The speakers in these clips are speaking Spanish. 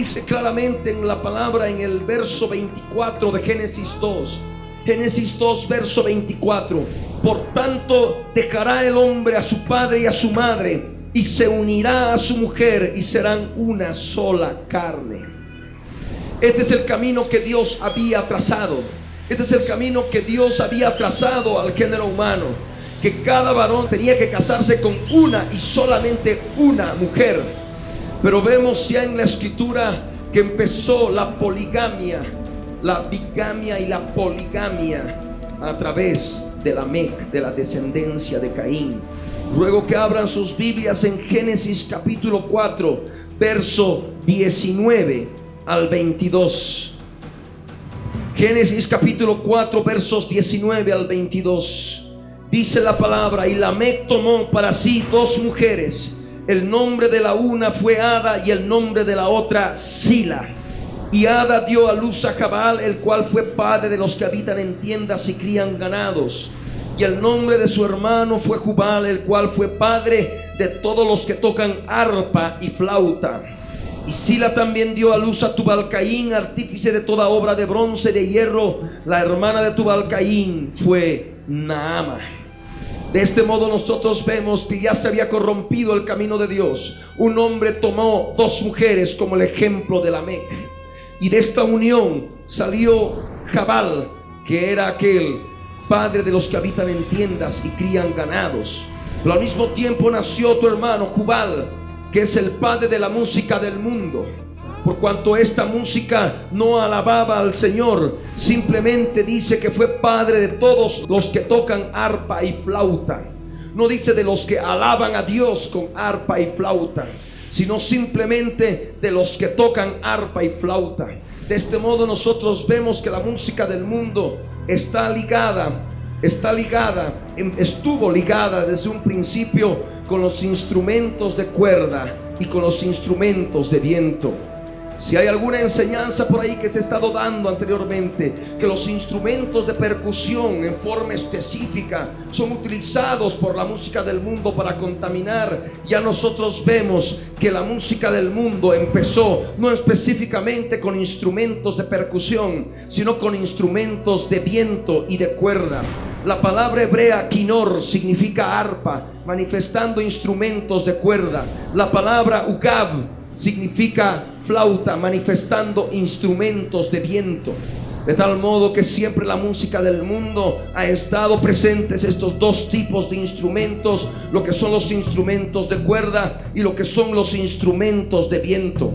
dice claramente en la palabra, en el verso 24 de Génesis 2. Génesis 2, verso 24. Por tanto, dejará el hombre a su padre y a su madre, y se unirá a su mujer, y serán una sola carne. Este es el camino que Dios había trazado. Este es el camino que Dios había trazado al género humano, que cada varón tenía que casarse con una y solamente una mujer. Pero vemos ya en la escritura que empezó la poligamia, la bigamia y la poligamia a través de Lamec, de la descendencia de Caín. Ruego que abran sus Biblias en Génesis capítulo 4, verso 19 al 22. Génesis capítulo 4, versos 19 al 22. Dice la palabra: y Lamec tomó para sí dos mujeres. El nombre de la una fue Ada y el nombre de la otra Sila. Y Ada dio a luz a Jabal, el cual fue padre de los que habitan en tiendas y crían ganados. Y el nombre de su hermano fue Jubal, el cual fue padre de todos los que tocan arpa y flauta. Y Sila también dio a luz a Tubal-Caín, artífice de toda obra de bronce y de hierro. La hermana de Tubal-Caín fue Naama. De este modo nosotros vemos que ya se había corrompido el camino de Dios. Un hombre tomó dos mujeres como el ejemplo de Lamec, y de esta unión salió Jabal, que era aquel padre de los que habitan en tiendas y crían ganados. Pero al mismo tiempo nació tu hermano Jubal, que es el padre de la música del mundo, por cuanto esta música no alababa al Señor. Simplemente dice que fue padre de todos los que tocan arpa y flauta. No dice de los que alaban a Dios con arpa y flauta, sino simplemente de los que tocan arpa y flauta. De este modo nosotros vemos que la música del mundo estuvo ligada desde un principio con los instrumentos de cuerda y con los instrumentos de viento. Si hay alguna enseñanza por ahí que se ha estado dando anteriormente, que los instrumentos de percusión en forma específica son utilizados por la música del mundo para contaminar, ya nosotros vemos que la música del mundo empezó no específicamente con instrumentos de percusión, sino con instrumentos de viento y de cuerda. La palabra hebrea kinor significa arpa, manifestando instrumentos de cuerda. La palabra ukab significa flauta, manifestando instrumentos de viento. De tal modo que siempre la música del mundo ha estado presentes estos dos tipos de instrumentos, lo que son los instrumentos de cuerda y lo que son los instrumentos de viento.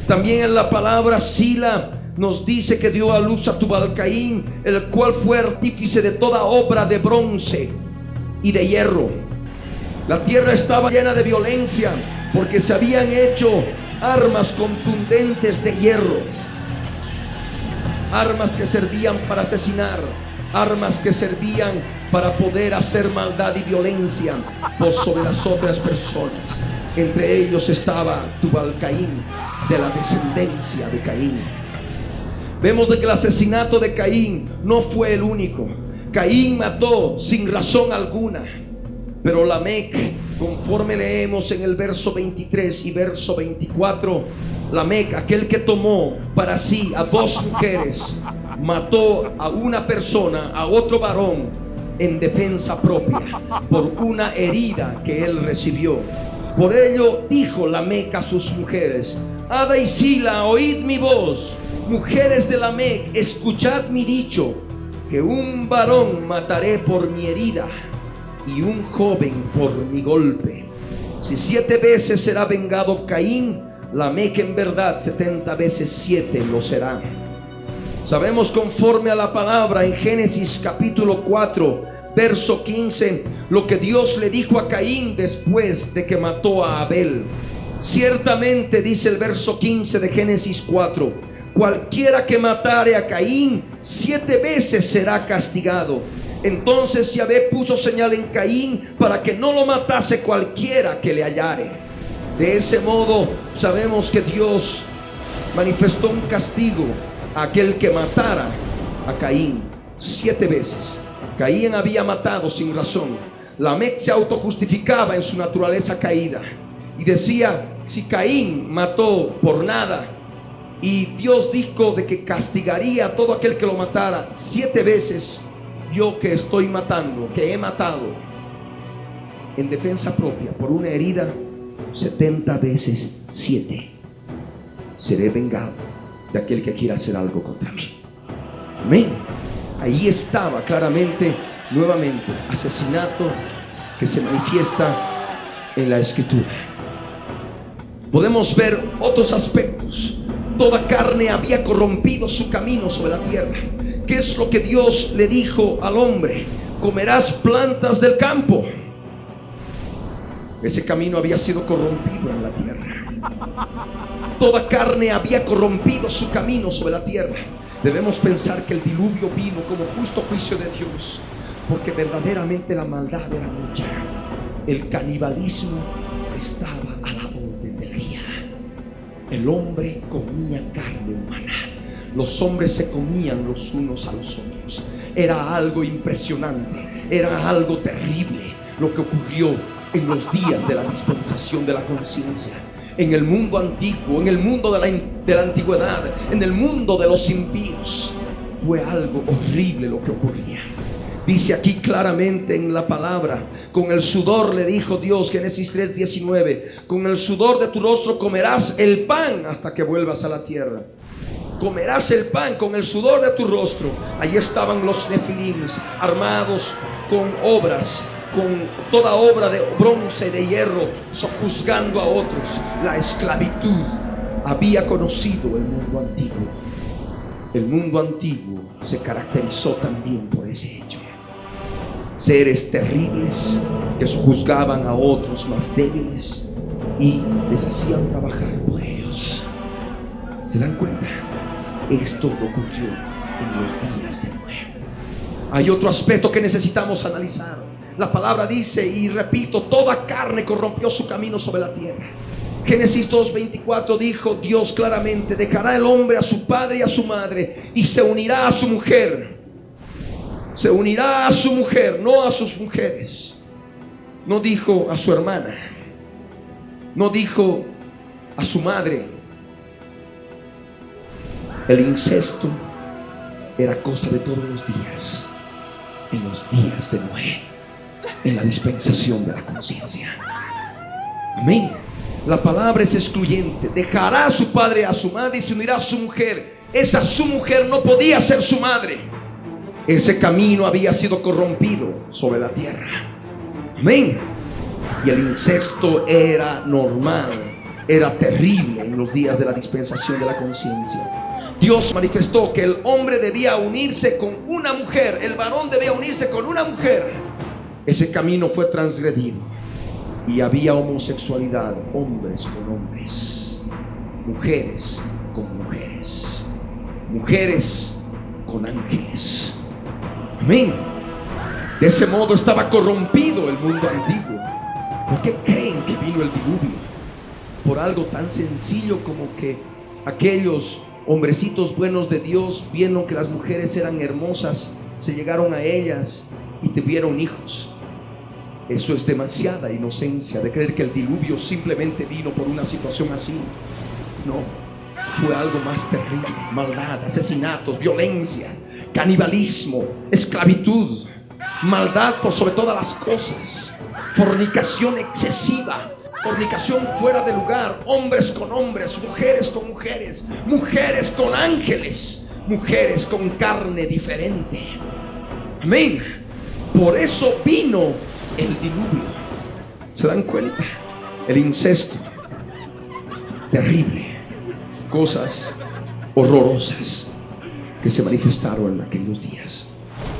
También en la palabra Sila nos dice que dio a luz a Tubal-Caín, el cual fue artífice de toda obra de bronce y de hierro. La tierra estaba llena de violencia porque se habían hecho armas contundentes de hierro, armas que servían para asesinar, armas que servían para poder hacer maldad y violencia por sobre las otras personas. Entre ellos estaba Tubal-Caín, de la descendencia de Caín. Vemos de que el asesinato de Caín no fue el único. Caín mató sin razón alguna, pero Lamec, conforme leemos en el verso 23 y verso 24, Lamec, aquel que tomó para sí a dos mujeres, mató a una persona, a otro varón, en defensa propia, por una herida que él recibió. Por ello dijo Lamec a sus mujeres: Ada y Sila, oíd mi voz. Mujeres de Lamec, escuchad mi dicho, que un varón mataré por mi herida y un joven por mi golpe. Si 7 veces será vengado Caín, Lamec en verdad 70 veces 7 lo será. Sabemos conforme a la palabra en Génesis capítulo 4, verso 15, lo que Dios le dijo a Caín después de que mató a Abel. Ciertamente, dice el verso 15 de Génesis 4, cualquiera que matare a Caín 7 veces será castigado. Entonces Yahvé puso señal en Caín para que no lo matase cualquiera que le hallare. De ese modo sabemos que Dios manifestó un castigo a aquel que matara a Caín 7 veces. Caín había matado sin razón. Lamec se autojustificaba en su naturaleza caída y decía: si Caín mató por nada, y Dios dijo de que castigaría a todo aquel que lo matara 7 veces, yo que estoy matando, que he matado en defensa propia por una herida, 70 veces 7 seré vengado de aquel que quiera hacer algo contra mí. Amén. Ahí estaba claramente, nuevamente, asesinato que se manifiesta en la Escritura. Podemos ver otros aspectos. Toda carne había corrompido su camino sobre la tierra. ¿Qué es lo que Dios le dijo al hombre? Comerás plantas del campo. Ese camino había sido corrompido en la tierra. Toda carne había corrompido su camino sobre la tierra. Debemos pensar que el diluvio vino como justo juicio de Dios, porque verdaderamente la maldad era mucha. El canibalismo estaba a la orden del día. El hombre comía carne humana. Los hombres se comían los unos a los otros. Era algo impresionante, era algo terrible lo que ocurrió en los días de la dispensación de la conciencia. En el mundo antiguo, en el mundo de la antigüedad, en el mundo de los impíos, fue algo horrible lo que ocurría. Dice aquí claramente en la palabra: con el sudor, le dijo Dios, Génesis 3:19, con el sudor de tu rostro comerás el pan hasta que vuelvas a la tierra. Comerás el pan con el sudor de tu rostro. Allí estaban los nefilims, armados con obras, con toda obra de bronce y de hierro, sojuzgando a otros. La esclavitud había conocido el mundo antiguo. El mundo antiguo se caracterizó también por ese hecho. Seres terribles que sojuzgaban a otros más débiles y les hacían trabajar por ellos. ¿Se dan cuenta? Esto ocurrió en los días de Noé. Hay otro aspecto que necesitamos analizar. La palabra dice, y repito, toda carne corrompió su camino sobre la tierra. Génesis 2:24 dijo Dios claramente: dejará el hombre a su padre y a su madre y se unirá a su mujer. Se unirá a su mujer, no a sus mujeres. No dijo a su hermana, no dijo a su madre. El incesto era cosa de todos los días, en los días de Noé, en la dispensación de la conciencia. Amén. La palabra es excluyente. Dejará a su padre, a su madre y se unirá a su mujer. Esa su mujer no podía ser su madre. Ese camino había sido corrompido sobre la tierra. Amén. Y el incesto era normal, era terrible en los días de la dispensación de la conciencia. Dios manifestó que el hombre debía unirse con una mujer, el varón debía unirse con una mujer. Ese camino fue transgredido y había homosexualidad, hombres con hombres, mujeres con mujeres, mujeres con ángeles. Amén. De ese modo estaba corrompido el mundo antiguo. ¿Por qué creen que vino el diluvio? Por algo tan sencillo como que aquellos hombrecitos buenos de Dios vieron que las mujeres eran hermosas, se llegaron a ellas y tuvieron hijos. Eso es demasiada inocencia de creer que el diluvio simplemente vino por una situación así. No, fue algo más terrible: maldad, asesinatos, violencias, canibalismo, esclavitud, maldad por sobre todas las cosas, fornicación excesiva, fornicación fuera de lugar, hombres con hombres, mujeres con mujeres, mujeres con ángeles, mujeres con carne diferente. Amén. Por eso vino el diluvio. ¿Se dan cuenta? El incesto, terrible, cosas horrorosas que se manifestaron en aquellos días.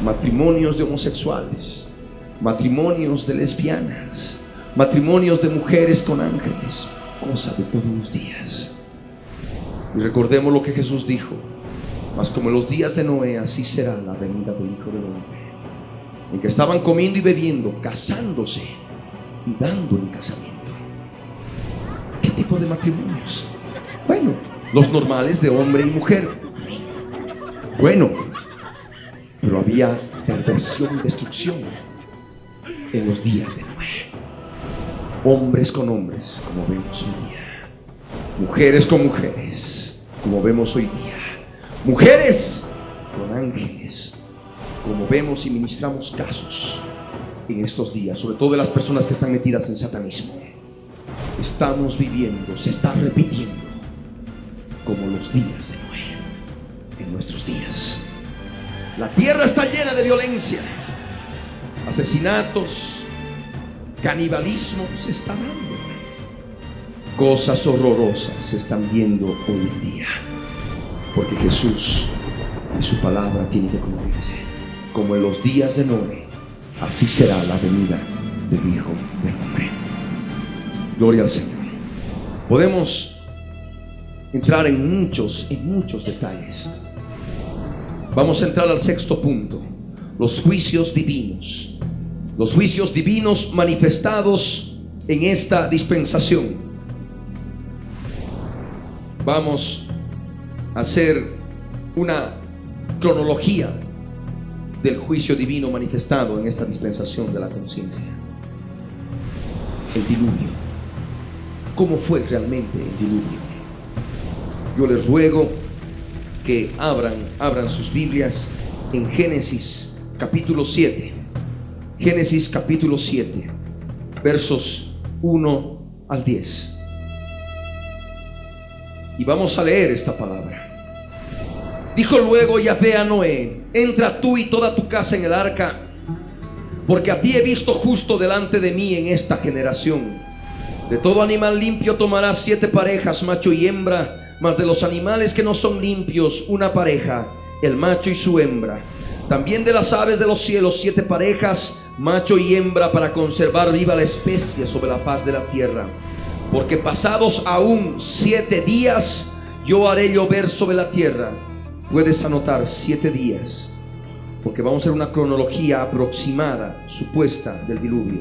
Matrimonios de homosexuales, matrimonios de lesbianas, matrimonios de mujeres con ángeles, cosa de todos los días. Y recordemos lo que Jesús dijo: mas como en los días de Noé, así será la venida del Hijo del Hombre, en que estaban comiendo y bebiendo, casándose y dando en casamiento. ¿Qué tipo de matrimonios? Bueno, los normales de hombre y mujer. Bueno, pero había perversión y destrucción en los días de Noé. Hombres con hombres, como vemos hoy día, mujeres con mujeres, como vemos hoy día. Mujeres con ángeles, como vemos y ministramos casos en estos días, sobre todo de las personas que están metidas en satanismo. Estamos viviendo, se está repitiendo como los días de Noé en nuestros días. La tierra está llena de violencia, asesinatos, canibalismo se está dando. Cosas horrorosas se están viendo hoy en día, porque Jesús y su palabra tiene que cumplirse. Como en los días de Noé, así será la venida del Hijo del Hombre. Gloria al Señor. Podemos entrar en muchos detalles. Vamos a entrar al sexto punto: los juicios divinos. Los juicios divinos manifestados en esta dispensación. Vamos a hacer una cronología del juicio divino manifestado en esta dispensación de la conciencia. El diluvio. ¿Cómo fue realmente el diluvio? Yo les ruego que abran sus Biblias en Génesis capítulo 7. Génesis capítulo 7, versos 1 al 10. Y vamos a leer esta palabra. Dijo luego Yahvé a Noé: entra tú y toda tu casa en el arca, porque a ti he visto justo delante de mí en esta generación. De todo animal limpio tomarás 7 parejas, macho y hembra, mas de los animales que no son limpios, una pareja, el macho y su hembra. También de las aves de los cielos 7 parejas, macho y hembra, para conservar viva la especie sobre la faz de la tierra. Porque pasados aún 7 días, yo haré llover sobre la tierra. Puedes anotar 7 días, porque vamos a hacer una cronología aproximada, supuesta, del diluvio.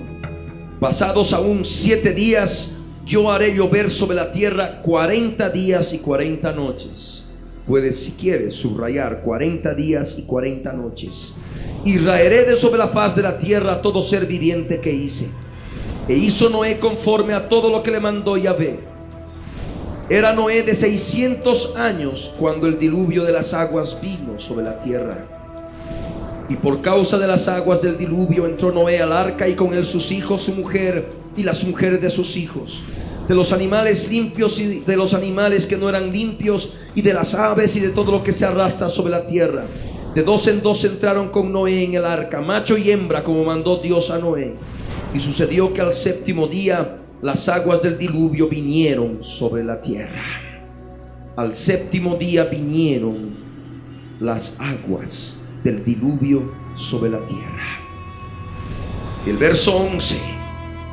Pasados aún 7 días, yo haré llover sobre la tierra 40 días y 40 noches. Puedes, si quieres, subrayar 40 días y 40 noches. Y raeré de sobre la faz de la tierra todo ser viviente que hice. E hizo Noé conforme a todo lo que le mandó Yahvé. Era Noé de 600 años cuando el diluvio de las aguas vino sobre la tierra. Y por causa de las aguas del diluvio entró Noé al arca, y con él sus hijos, su mujer y las mujeres de sus hijos, de los animales limpios y de los animales que no eran limpios, y de las aves y de todo lo que se arrastra sobre la tierra. De 2 en 2 entraron con Noé en el arca, macho y hembra, como mandó Dios a Noé. Y sucedió que al 7º día las aguas del diluvio vinieron sobre la tierra. Al 7º día vinieron las aguas del diluvio sobre la tierra. El verso 11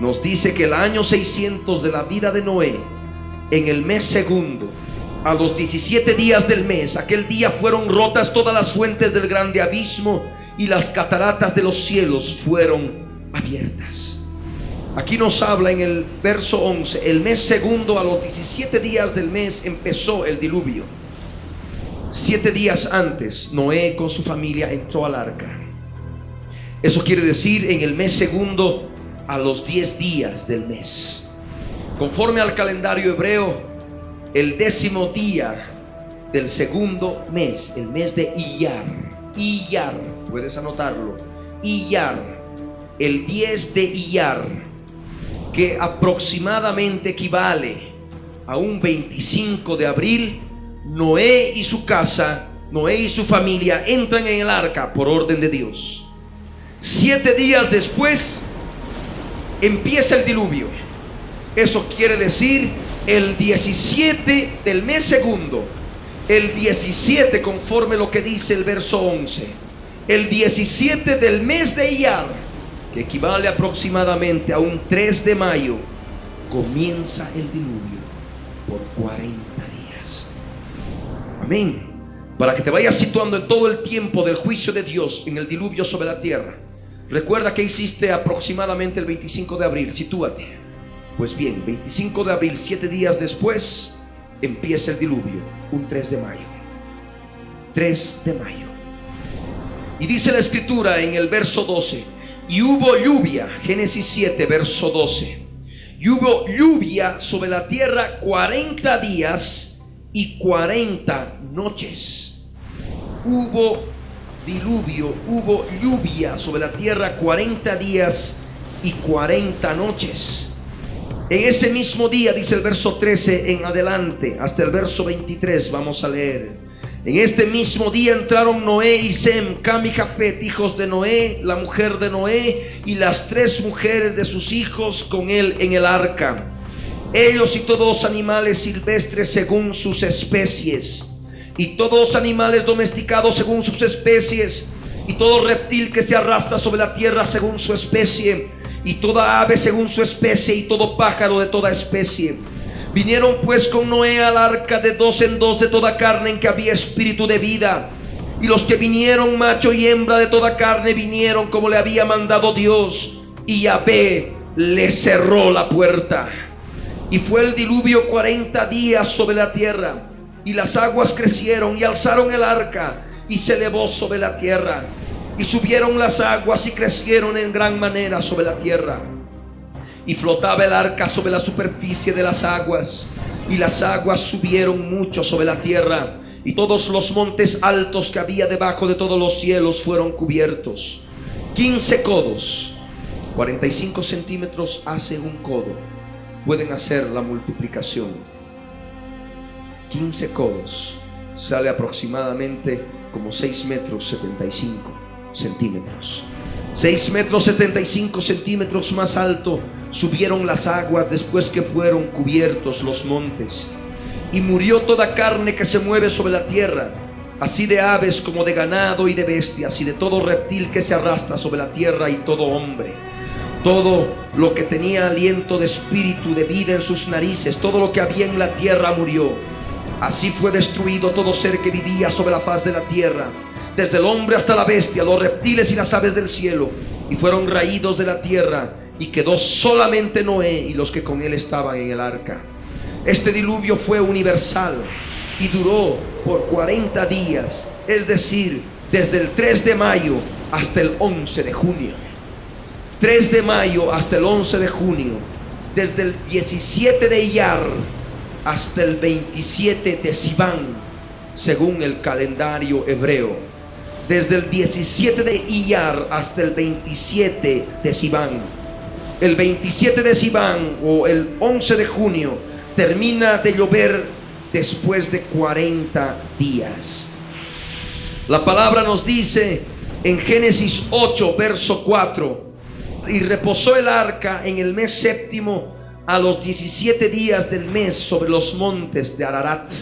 nos dice que el año 600 de la vida de Noé, en el mes segundo, a los 17 días del mes, aquel día fueron rotas todas las fuentes del grande abismo, y las cataratas de los cielos fueron abiertas. Aquí nos habla en el verso 11: el mes segundo, a los 17 días del mes, empezó el diluvio. 7 días antes, Noé con su familia entró al arca. Eso quiere decir en el mes segundo, a los 10 días del mes. Conforme al calendario hebreo, el 10º día del segundo mes, el mes de Iyar, puedes anotarlo, Iyar, el 10 de Iyar, que aproximadamente equivale a un 25 de abril, Noé y su casa, Noé y su familia entran en el arca por orden de Dios. 7 días después empieza el diluvio. Eso quiere decir el 17 del mes segundo, el 17 conforme lo que dice el verso 11, el 17 del mes de Iyar, que equivale aproximadamente a un 3 de mayo, comienza el diluvio por 40 días. Amén. Para que te vayas situando en todo el tiempo del juicio de Dios en el diluvio sobre la tierra. Recuerda que hiciste aproximadamente el 25 de abril, sitúate. Pues bien, 25 de abril, 7 días después, empieza el diluvio, un 3 de mayo. 3 de mayo. Y dice la escritura en el verso 12: y hubo lluvia, Génesis 7, verso 12. Y hubo lluvia sobre la tierra 40 días y 40 noches. Hubo diluvio, hubo lluvia sobre la tierra 40 días y 40 noches. En ese mismo día, dice el verso 13 en adelante, hasta el verso 23, vamos a leer. En este mismo día entraron Noé y Sem, Cam y Jafet, hijos de Noé, la mujer de Noé, y las 3 mujeres de sus hijos con él en el arca. Ellos y todos los animales silvestres según sus especies, y todos los animales domesticados según sus especies, y todo reptil que se arrastra sobre la tierra según su especie, y toda ave según su especie, y todo pájaro de toda especie. Vinieron pues con Noé al arca de 2 en 2 de toda carne en que había espíritu de vida. Y los que vinieron, macho y hembra de toda carne, vinieron como le había mandado Dios. Y Yahvé le cerró la puerta. Y fue el diluvio 40 días sobre la tierra. Y las aguas crecieron y alzaron el arca, y se elevó sobre la tierra. Y subieron las aguas y crecieron en gran manera sobre la tierra. Y flotaba el arca sobre la superficie de las aguas, y las aguas subieron mucho sobre la tierra, y todos los montes altos que había debajo de todos los cielos fueron cubiertos. 15 codos, 45 centímetros hace un codo. Pueden hacer la multiplicación. 15 codos sale aproximadamente como 6 metros 75 centímetros. 6 metros 75 centímetros más alto subieron las aguas después que fueron cubiertos los montes. Y murió toda carne que se mueve sobre la tierra, así de aves como de ganado y de bestias, y de todo reptil que se arrastra sobre la tierra, y todo hombre. Todo lo que tenía aliento de espíritu de vida en sus narices, todo lo que había en la tierra murió. Así fue destruido todo ser que vivía sobre la faz de la tierra, desde el hombre hasta la bestia, los reptiles y las aves del cielo, y fueron raídos de la tierra, y quedó solamente Noé y los que con él estaban en el arca. Este diluvio fue universal y duró por 40 días, es decir, desde el 3 de mayo hasta el 11 de junio. 3 de mayo hasta el 11 de junio, desde el 17 de Iyar hasta el 27 de Sivan, según el calendario hebreo. Desde el 17 de Iyar hasta el 27 de Sivan. El 27 de Sivan o el 11 de junio termina de llover después de 40 días. La palabra nos dice en Génesis 8, verso 4: y reposó el arca en el mes séptimo a los 17 días del mes sobre los montes de Ararat.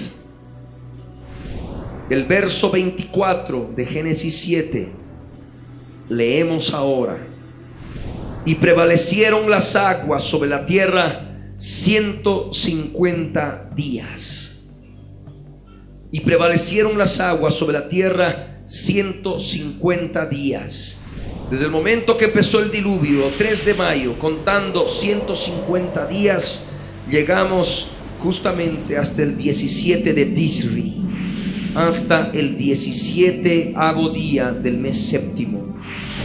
El verso 24 de Génesis 7 leemos ahora: y prevalecieron las aguas sobre la tierra 150 días. Y prevalecieron las aguas sobre la tierra 150 días. Desde el momento que empezó el diluvio, 3 de mayo, contando 150 días, llegamos justamente hasta el 17 de Tisri, hasta el 17º día del mes séptimo.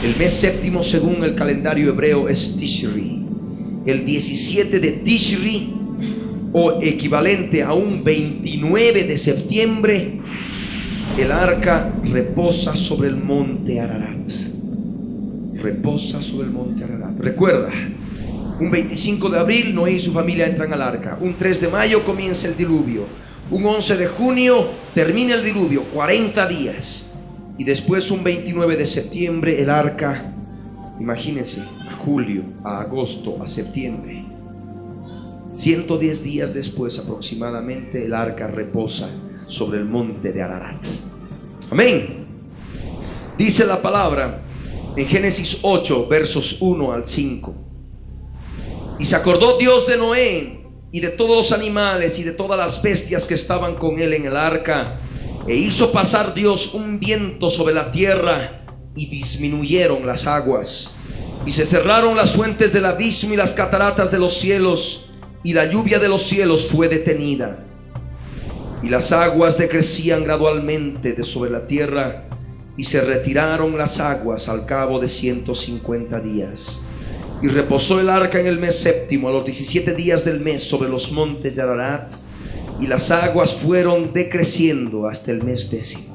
El mes séptimo, según el calendario hebreo, es Tishri. El 17 de Tishri, o equivalente a un 29 de septiembre, el arca reposa sobre el monte Ararat. Reposa sobre el monte Ararat. Recuerda, un 25 de abril Noé y su familia entran al arca. Un 3 de mayo comienza el diluvio. Un 11 de junio termina el diluvio, 40 días. Y después un 29 de septiembre el arca, imagínense, a julio, a agosto, a septiembre. 110 días después aproximadamente el arca reposa sobre el monte de Ararat. Amén. Dice la palabra en Génesis 8, versos 1 al 5: y se acordó Dios de Noé y de todos los animales y de todas las bestias que estaban con él en el arca, e hizo pasar Dios un viento sobre la tierra, y disminuyeron las aguas, y se cerraron las fuentes del abismo y las cataratas de los cielos, y la lluvia de los cielos fue detenida, y las aguas decrecían gradualmente de sobre la tierra, y se retiraron las aguas al cabo de 150 días. Y reposó el arca en el mes séptimo, a los 17 días del mes, sobre los montes de Ararat. y las aguas fueron decreciendo hasta el mes 10.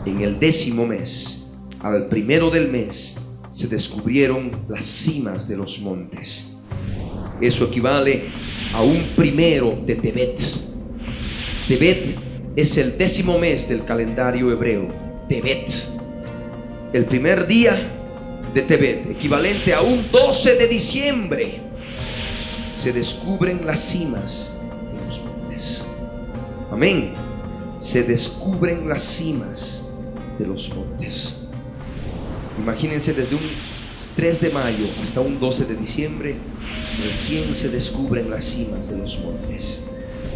En el 10º mes, al primero del mes, se descubrieron las cimas de los montes. Eso equivale a un primero de Tebet. Tebet es el 10º mes del calendario hebreo. Tebet, el primer día de Tebet, equivalente a un 12 de diciembre, se descubren las cimas de los montes. Amén. Se descubren las cimas de los montes. Imagínense, desde un 3 de mayo hasta un 12 de diciembre, recién se descubren las cimas de los montes.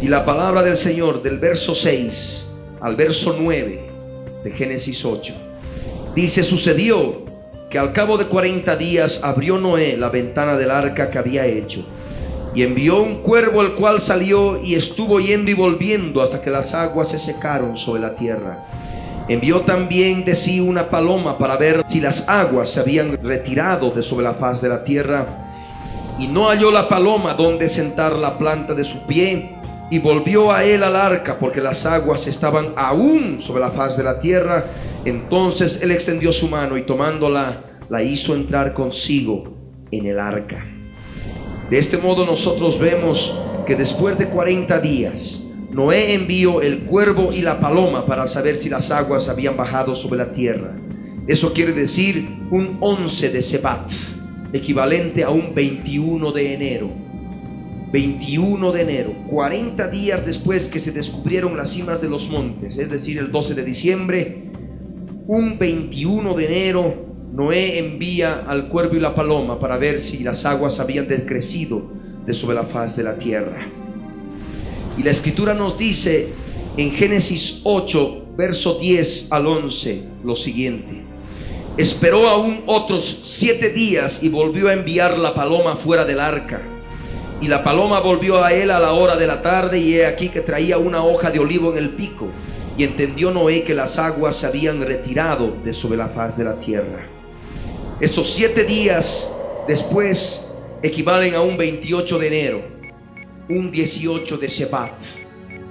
Y la palabra del Señor, del verso 6 al verso 9 de Génesis 8, dice: sucedió que al cabo de 40 días abrió Noé la ventana del arca que había hecho, y envió un cuervo, el cual salió y estuvo yendo y volviendo hasta que las aguas se secaron sobre la tierra. Envió también de sí una paloma para ver si las aguas se habían retirado de sobre la faz de la tierra, y no halló la paloma donde sentar la planta de su pie, y volvió a él al arca, porque las aguas estaban aún sobre la faz de la tierra. Entonces él extendió su mano y tomándola, la hizo entrar consigo en el arca. De este modo nosotros vemos que después de 40 días Noé envió el cuervo y la paloma para saber si las aguas habían bajado sobre la tierra. Eso quiere decir un 11 de Sebat, equivalente a un 21 de enero. 21 de enero, 40 días después que se descubrieron las cimas de los montes, es decir, el 12 de diciembre, un 21 de enero, Noé envía al cuervo y la paloma para ver si las aguas habían decrecido de sobre la faz de la tierra. Y la escritura nos dice en Génesis 8, verso 10 al 11, lo siguiente: esperó aún otros 7 días y volvió a enviar la paloma fuera del arca. Y la paloma volvió a él a la hora de la tarde, y he aquí que traía una hoja de olivo en el pico. Y entendió Noé que las aguas se habían retirado de sobre la faz de la tierra. Esos 7 días después equivalen a un 28 de enero, un 18 de Sebat.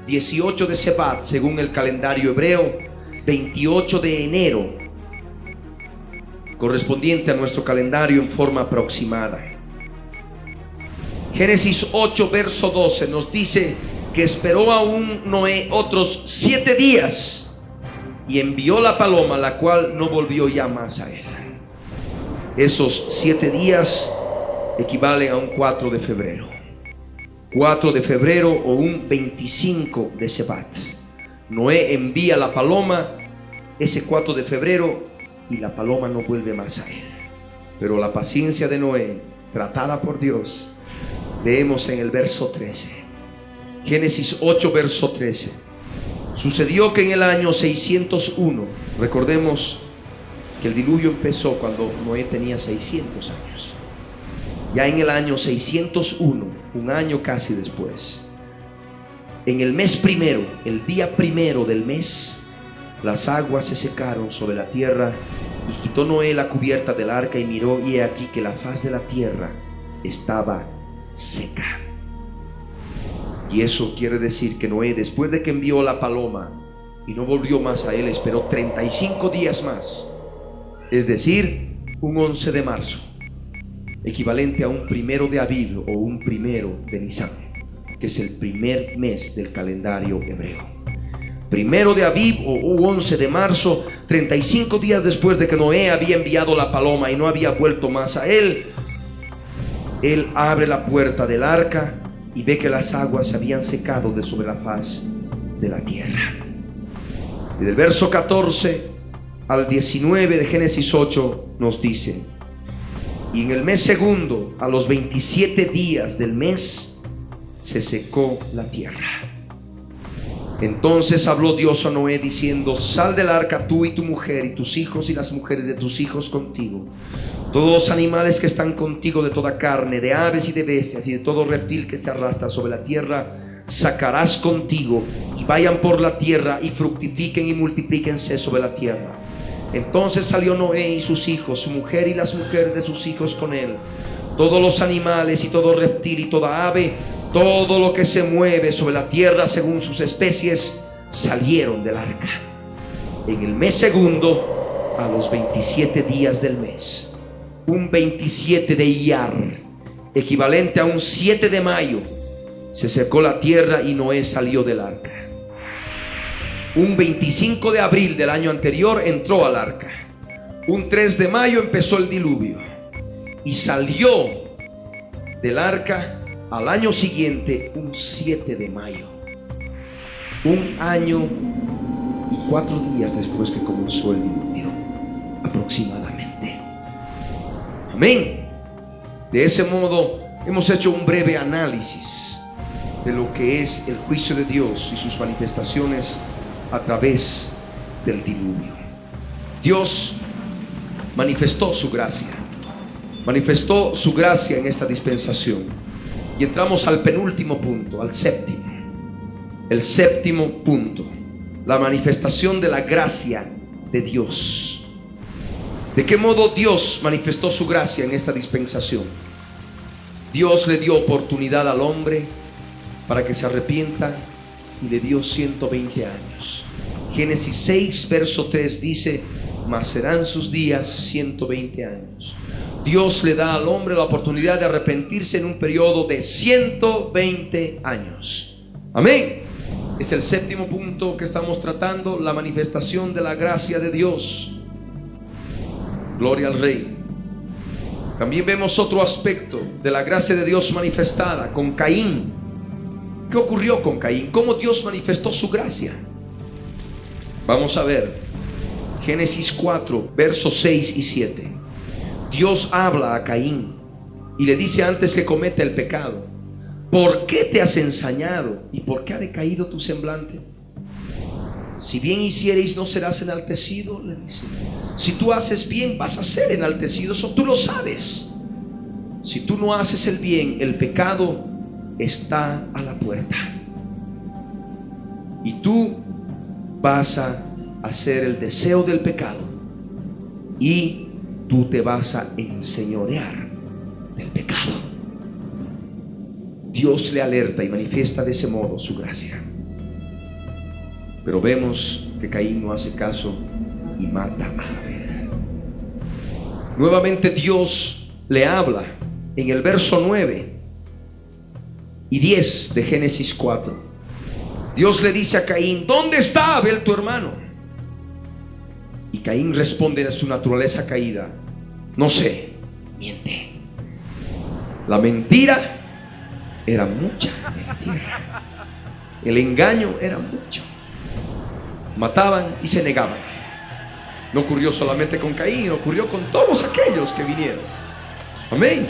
18 de Sebat según el calendario hebreo, 28 de enero correspondiente a nuestro calendario en forma aproximada. Génesis 8 verso 12 nos dice que esperó aún Noé otros 7 días y envió la paloma, la cual no volvió ya más a él. Esos 7 días equivalen a un 4 de febrero. 4 de febrero o un 25 de Sebat. Noé envía la paloma ese 4 de febrero y la paloma no vuelve más a él. Pero la paciencia de Noé, tratada por Dios, leemos en el verso 13. Génesis 8 verso 13. Sucedió que en el año 601, recordemos que el diluvio empezó cuando Noé tenía 600 años. Ya en el año 601, un año casi después, en el mes primero, el día primero del mes, las aguas se secaron sobre la tierra, y quitó Noé la cubierta del arca y miró, y he aquí que la faz de la tierra estaba seca. Y eso quiere decir que Noé, después de que envió la paloma y no volvió más a él, esperó 35 días más, es decir, un 11 de marzo, equivalente a un 1 de Aviv o un 1 de Nisan, que es el primer mes del calendario hebreo. 1 de Aviv o 11 de marzo, 35 días después de que Noé había enviado la paloma y no había vuelto más a él, él abre la puerta del arca y ve que las aguas se habían secado de sobre la faz de la tierra. Y del verso 14 al 19 de Génesis 8 nos dice: y en el mes segundo, a los 27 días del mes, se secó la tierra. Entonces habló Dios a Noé diciendo: sal del arca tú y tu mujer y tus hijos y las mujeres de tus hijos contigo, todos los animales que están contigo de toda carne, de aves y de bestias y de todo reptil que se arrastra sobre la tierra, sacarás contigo, y vayan por la tierra y fructifiquen y multiplíquense sobre la tierra. Entonces salió Noé y sus hijos, su mujer y las mujeres de sus hijos con él, todos los animales y todo reptil y toda ave, todo lo que se mueve sobre la tierra según sus especies salieron del arca. En el mes segundo, a los 27 días del mes, un 27 de Iyar, equivalente a un 7 de mayo, se secó la tierra y Noé salió del arca. Un 25 de abril del año anterior entró al arca. Un 3 de mayo empezó el diluvio y salió del arca al año siguiente, un 7 de mayo. Un año y 4 días después que comenzó el diluvio, aproximadamente. Amén. De ese modo hemos hecho un breve análisis de lo que es el juicio de Dios y sus manifestaciones a través del diluvio. Dios manifestó su gracia en esta dispensación, y entramos al penúltimo punto, al séptimo. El séptimo punto, la manifestación de la gracia de Dios. ¿De qué modo Dios manifestó su gracia en esta dispensación? Dios le dio oportunidad al hombre para que se arrepienta y le dio 120 años. Génesis 6 verso 3 dice: mas serán sus días 120 años. Dios le da al hombre la oportunidad de arrepentirse en un periodo de 120 años. Amén. Es el séptimo punto que estamos tratando, la manifestación de la gracia de Dios. Gloria al Rey. También vemos otro aspecto de la gracia de Dios manifestada con Caín. ¿Qué ocurrió con Caín? ¿Cómo Dios manifestó su gracia? Vamos a ver Génesis 4 versos 6 y 7. Dios habla a Caín y le dice antes que cometa el pecado: ¿por qué te has ensañado y por qué ha decaído tu semblante? Si bien hiciereis, no serás enaltecido, le dice. Si tú haces bien, vas a ser enaltecido, eso tú lo sabes. Si tú no haces el bien, el pecado está a la puerta y tú vas a hacer el deseo del pecado y tú te vas a enseñorear del pecado. Dios le alerta y manifiesta de ese modo su gracia. Pero vemos que Caín no hace caso y mata a Abel. Nuevamente Dios le habla en el verso 9 y 10 de Génesis 4. Dios le dice a Caín: ¿dónde está Abel tu hermano? Y Caín responde de su naturaleza caída: no sé. Miente. La mentira era mucha mentira. El engaño era mucho. Mataban y se negaban. No ocurrió solamente con Caín, ocurrió con todos aquellos que vinieron. Amén.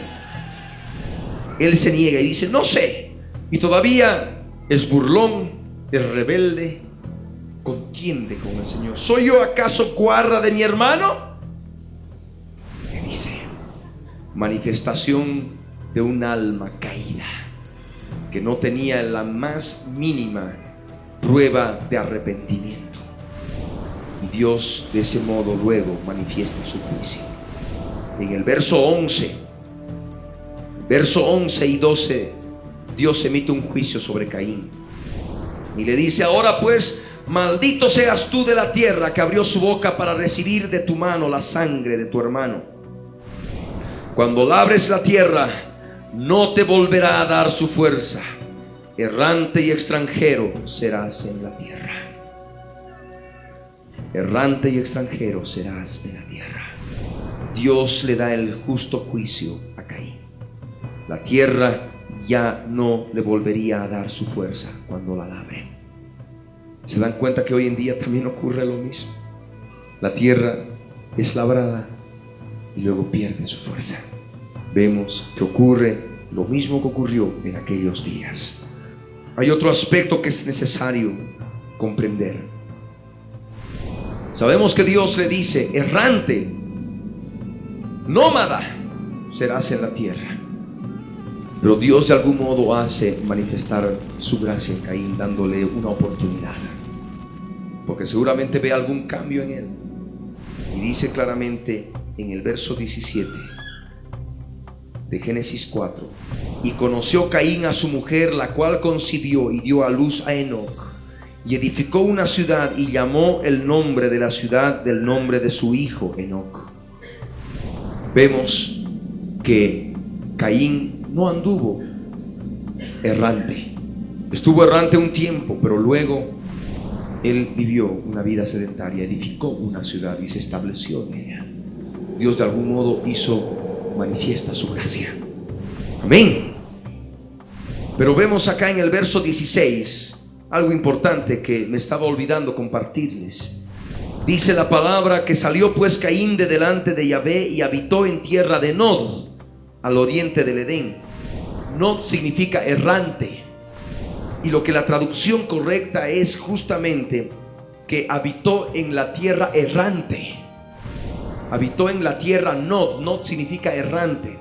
Él se niega y dice: no sé. Y todavía es burlón, es rebelde, contiende con el Señor. ¿Soy yo acaso guarda de mi hermano? Le dice. Manifestación de un alma caída que no tenía la más mínima prueba de arrepentimiento, y Dios de ese modo luego manifiesta su juicio. En el verso 11 y 12, Dios emite un juicio sobre Caín y le dice: ahora pues, maldito seas tú de la tierra que abrió su boca para recibir de tu mano la sangre de tu hermano. Cuando labres la tierra, no te volverá a dar su fuerza. Errante y extranjero serás en la tierra. Errante y extranjero serás en la tierra. Dios le da el justo juicio a Caín. La tierra ya no le volvería a dar su fuerza cuando la labre. ¿Se dan cuenta que hoy en día también ocurre lo mismo? La tierra es labrada y luego pierde su fuerza. Vemos que ocurre lo mismo que ocurrió en aquellos días. Hay otro aspecto que es necesario comprender. Sabemos que Dios le dice: errante, nómada serás en la tierra. Pero Dios de algún modo hace manifestar su gracia en Caín, dándole una oportunidad, porque seguramente ve algún cambio en él. Y dice claramente en el verso 17 de Génesis 4: Y conoció Caín a su mujer, la cual concibió y dio a luz a Enoc. Y edificó una ciudad y llamó el nombre de la ciudad del nombre de su hijo Enoc. Vemos que Caín no anduvo errante. Estuvo errante un tiempo, pero luego él vivió una vida sedentaria, edificó una ciudad y se estableció en ella. Dios de algún modo hizo manifiesta su gracia. Amén. Pero vemos acá en el verso 16 algo importante que me estaba olvidando compartirles. Dice la palabra que salió pues Caín de delante de Yahvé y habitó en tierra de Nod, al oriente del Edén. Nod significa errante, y lo que la traducción correcta es justamente que habitó en la tierra errante. Habitó en la tierra Nod. Nod significa errante.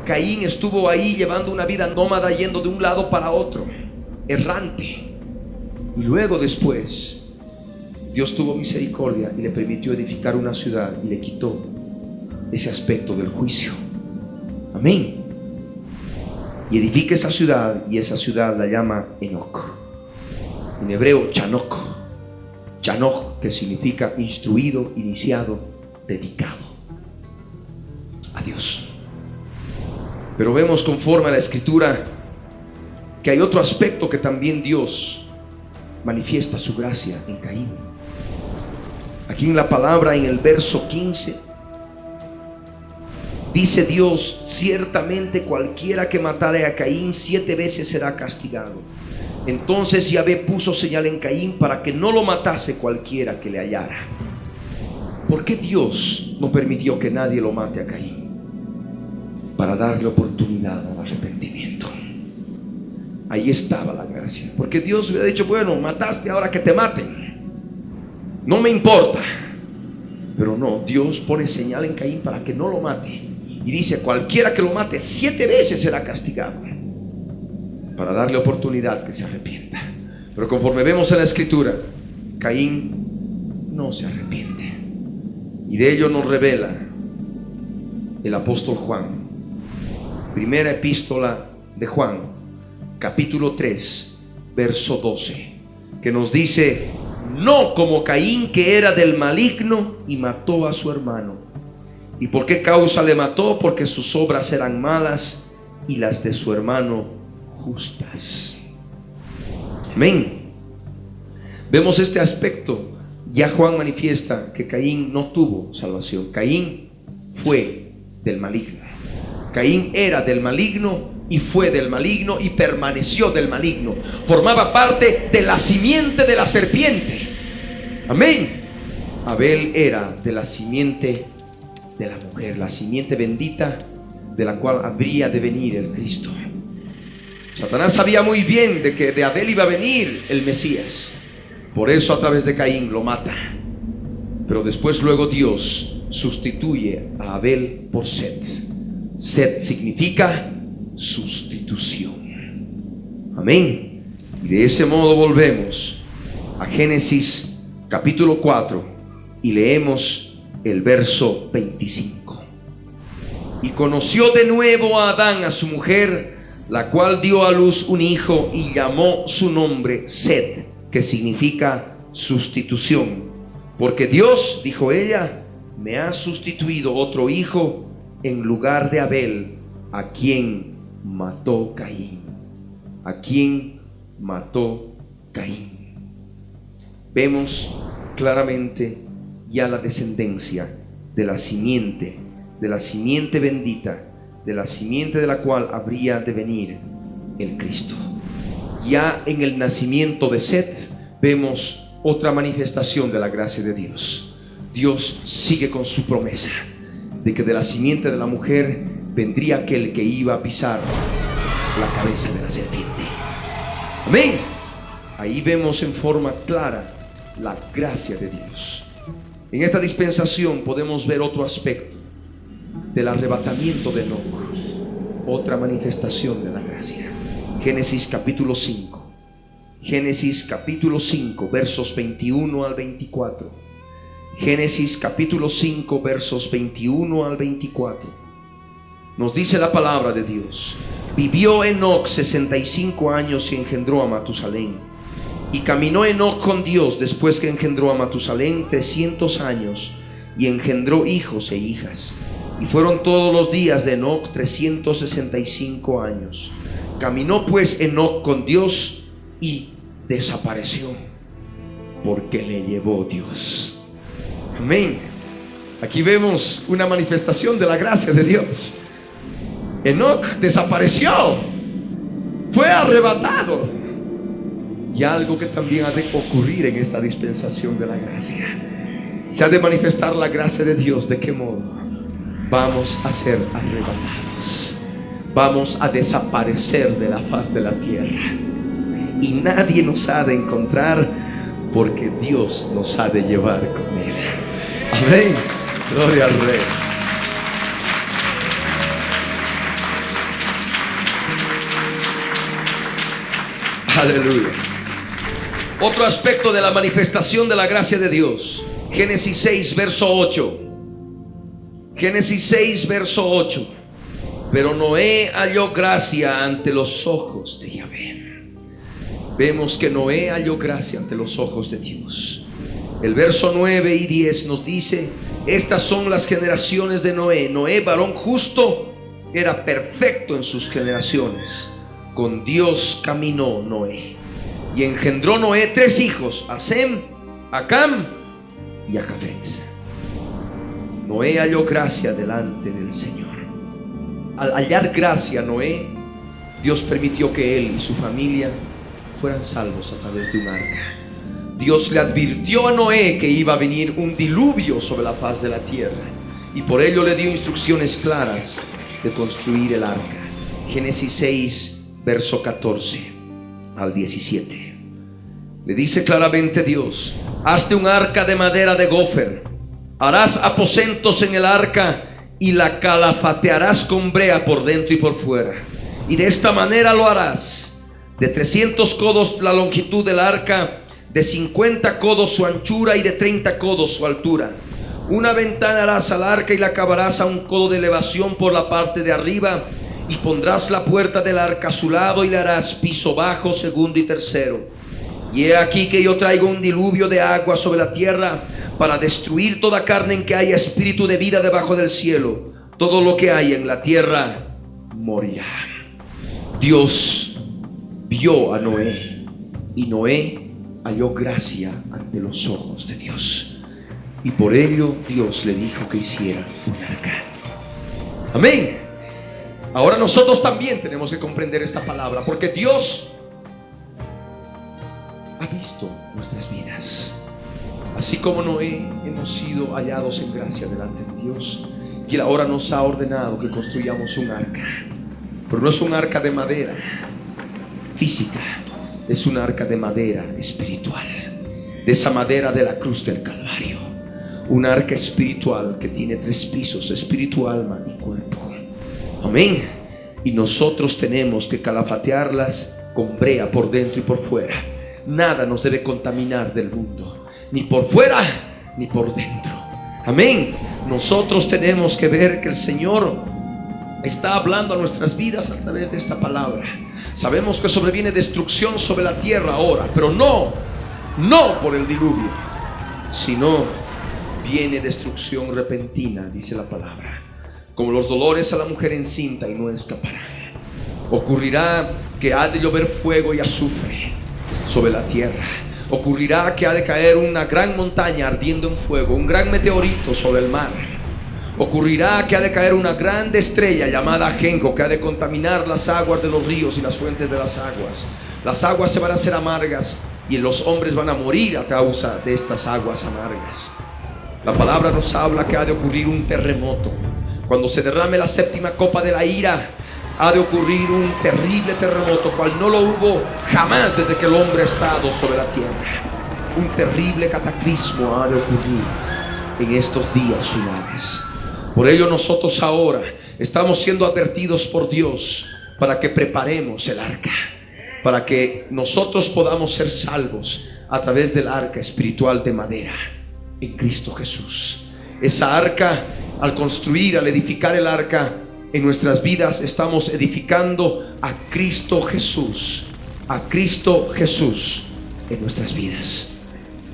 Caín estuvo ahí llevando una vida nómada, yendo de un lado para otro, errante. Y luego después Dios tuvo misericordia y le permitió edificar una ciudad y le quitó ese aspecto del juicio. Amén. Y edifica esa ciudad, y esa ciudad la llama Enoc. En hebreo Chanok. Chanok, que significa instruido, iniciado, dedicado a Dios. Pero vemos conforme a la escritura que hay otro aspecto que también Dios manifiesta su gracia en Caín. Aquí en la palabra, en el verso 15, dice Dios: ciertamente cualquiera que matare a Caín 7 veces será castigado. Entonces Yahvé puso señal en Caín para que no lo matase cualquiera que le hallara. ¿Por qué Dios no permitió que nadie lo mate a Caín? Para darle oportunidad al arrepentimiento. Ahí estaba la gracia. Porque Dios hubiera dicho: bueno, mataste, ahora que te maten, no me importa. Pero no, Dios pone señal en Caín para que no lo mate. Y dice: cualquiera que lo mate 7 veces será castigado, para darle oportunidad que se arrepienta. Pero conforme vemos en la escritura, Caín no se arrepiente. Y de ello nos revela el apóstol Juan. Primera epístola de Juan, capítulo 3, verso 12, que nos dice: no como Caín, que era del maligno y mató a su hermano. ¿Y por qué causa le mató? Porque sus obras eran malas y las de su hermano justas. Amén. Vemos este aspecto. Ya Juan manifiesta que Caín no tuvo salvación. Caín fue del maligno. Caín era del maligno y fue del maligno y permaneció del maligno. Formaba parte de la simiente de la serpiente. Amén. Abel era de la simiente de la mujer, la simiente bendita de la cual habría de venir el Cristo. Satanás sabía muy bien de que de Abel iba a venir el Mesías. Por eso a través de Caín lo mata. Pero después luego Dios sustituye a Abel por Set. Set significa sustitución. Amén. Y de ese modo volvemos a Génesis capítulo 4 y leemos el verso 25. Y conoció de nuevo a Adán a su mujer, la cual dio a luz un hijo y llamó su nombre Set, que significa sustitución. Porque Dios, dijo ella, me ha sustituido otro hijo en lugar de Abel, a quien mató Caín. A quien mató Caín. Vemos claramente ya la descendencia de la simiente bendita, de la simiente de la cual habría de venir el Cristo. Ya en el nacimiento de Set vemos otra manifestación de la gracia de Dios. Dios sigue con su promesa de que de la simiente de la mujer vendría aquel que iba a pisar la cabeza de la serpiente. Amén. Ahí vemos en forma clara la gracia de Dios. En esta dispensación podemos ver otro aspecto del arrebatamiento de Enoc, otra manifestación de la gracia. Génesis capítulo 5. Génesis capítulo 5, versos 21 al 24. Génesis capítulo 5, versos 21 al 24. nos dice la palabra de Dios: vivió Enoc 65 años y engendró a Matusalén. Y caminó Enoc con Dios después que engendró a Matusalén 300 años y engendró hijos e hijas. Y fueron todos los días de Enoc 365 años. Caminó pues Enoc con Dios y desapareció, porque le llevó Dios. Amén. Aquí vemos una manifestación de la gracia de Dios. Enoc desapareció, fue arrebatado. Y algo que también ha de ocurrir en esta dispensación de la gracia: se ha de manifestar la gracia de Dios. ¿De qué modo? Vamos a ser arrebatados, vamos a desaparecer de la faz de la tierra, y nadie nos ha de encontrar, porque Dios nos ha de llevar con Él. Amén. Gloria al Rey. Aleluya. Otro aspecto de la manifestación de la gracia de Dios: Génesis 6 verso 8. Génesis 6 verso 8. Pero Noé halló gracia ante los ojos de Yahvé. Vemos que Noé halló gracia ante los ojos de Dios. El verso 9 y 10 nos dice: estas son las generaciones de Noé. Noé, varón justo, era perfecto en sus generaciones. Con Dios caminó Noé. Y engendró Noé 3 hijos: a Sem, a Cam y a Jafet. Noé halló gracia delante del Señor. Al hallar gracia Noé, Dios permitió que él y su familia fueran salvos a través de un arca. Dios le advirtió a Noé que iba a venir un diluvio sobre la faz de la tierra, y por ello le dio instrucciones claras de construir el arca. Génesis 6 verso 14 al 17. Le dice claramente Dios: hazte un arca de madera de gofer, harás aposentos en el arca y la calafatearás con brea por dentro y por fuera. Y de esta manera lo harás: de 300 codos la longitud del arca, de 50 codos su anchura y de 30 codos su altura. Una ventana harás al arca y la acabarás a 1 codo de elevación por la parte de arriba, y pondrás la puerta del arca a su lado y le harás piso bajo, segundo y tercero. Y he aquí que yo traigo un diluvio de agua sobre la tierra para destruir toda carne en que haya espíritu de vida debajo del cielo. Todo lo que hay en la tierra morirá. Dios vio a Noé, y Noé halló gracia ante los ojos de Dios, y por ello Dios le dijo que hiciera un arca. Amén. Ahora nosotros también tenemos que comprender esta palabra, porque Dios ha visto nuestras vidas. Así como Noé, hemos sido hallados en gracia delante de Dios, y Él ahora nos ha ordenado que construyamos un arca. Pero no es un arca de madera física, es un arca de madera espiritual, de esa madera de la cruz del Calvario. Un arca espiritual que tiene 3 pisos: espíritu, alma y cuerpo. Amén. Y nosotros tenemos que calafatearlas con brea por dentro y por fuera. Nada nos debe contaminar del mundo, ni por fuera ni por dentro. Amén. Nosotros tenemos que ver que el Señor está hablando a nuestras vidas a través de esta palabra. Sabemos que sobreviene destrucción sobre la tierra ahora, pero no por el diluvio, sino viene destrucción repentina, dice la palabra. Como los dolores a la mujer encinta, y no escapará. Ocurrirá que ha de llover fuego y azufre sobre la tierra. Ocurrirá que ha de caer una gran montaña ardiendo en fuego, un gran meteorito sobre el mar. Ocurrirá que ha de caer una grande estrella llamada ajenjo, que ha de contaminar las aguas de los ríos y las fuentes de las aguas. Las aguas se van a hacer amargas, y los hombres van a morir a causa de estas aguas amargas. La palabra nos habla que ha de ocurrir un terremoto. Cuando se derrame la 7ª copa de la ira, ha de ocurrir un terrible terremoto, cual no lo hubo jamás desde que el hombre ha estado sobre la tierra. Un terrible cataclismo ha de ocurrir en estos días finales. Por ello nosotros ahora estamos siendo advertidos por Dios para que preparemos el arca, para que nosotros podamos ser salvos a través del arca espiritual de madera en Cristo Jesús. Esa arca, al construir, al edificar el arca, En nuestras vidas estamos edificando a Cristo Jesús, a Cristo Jesús en nuestras vidas.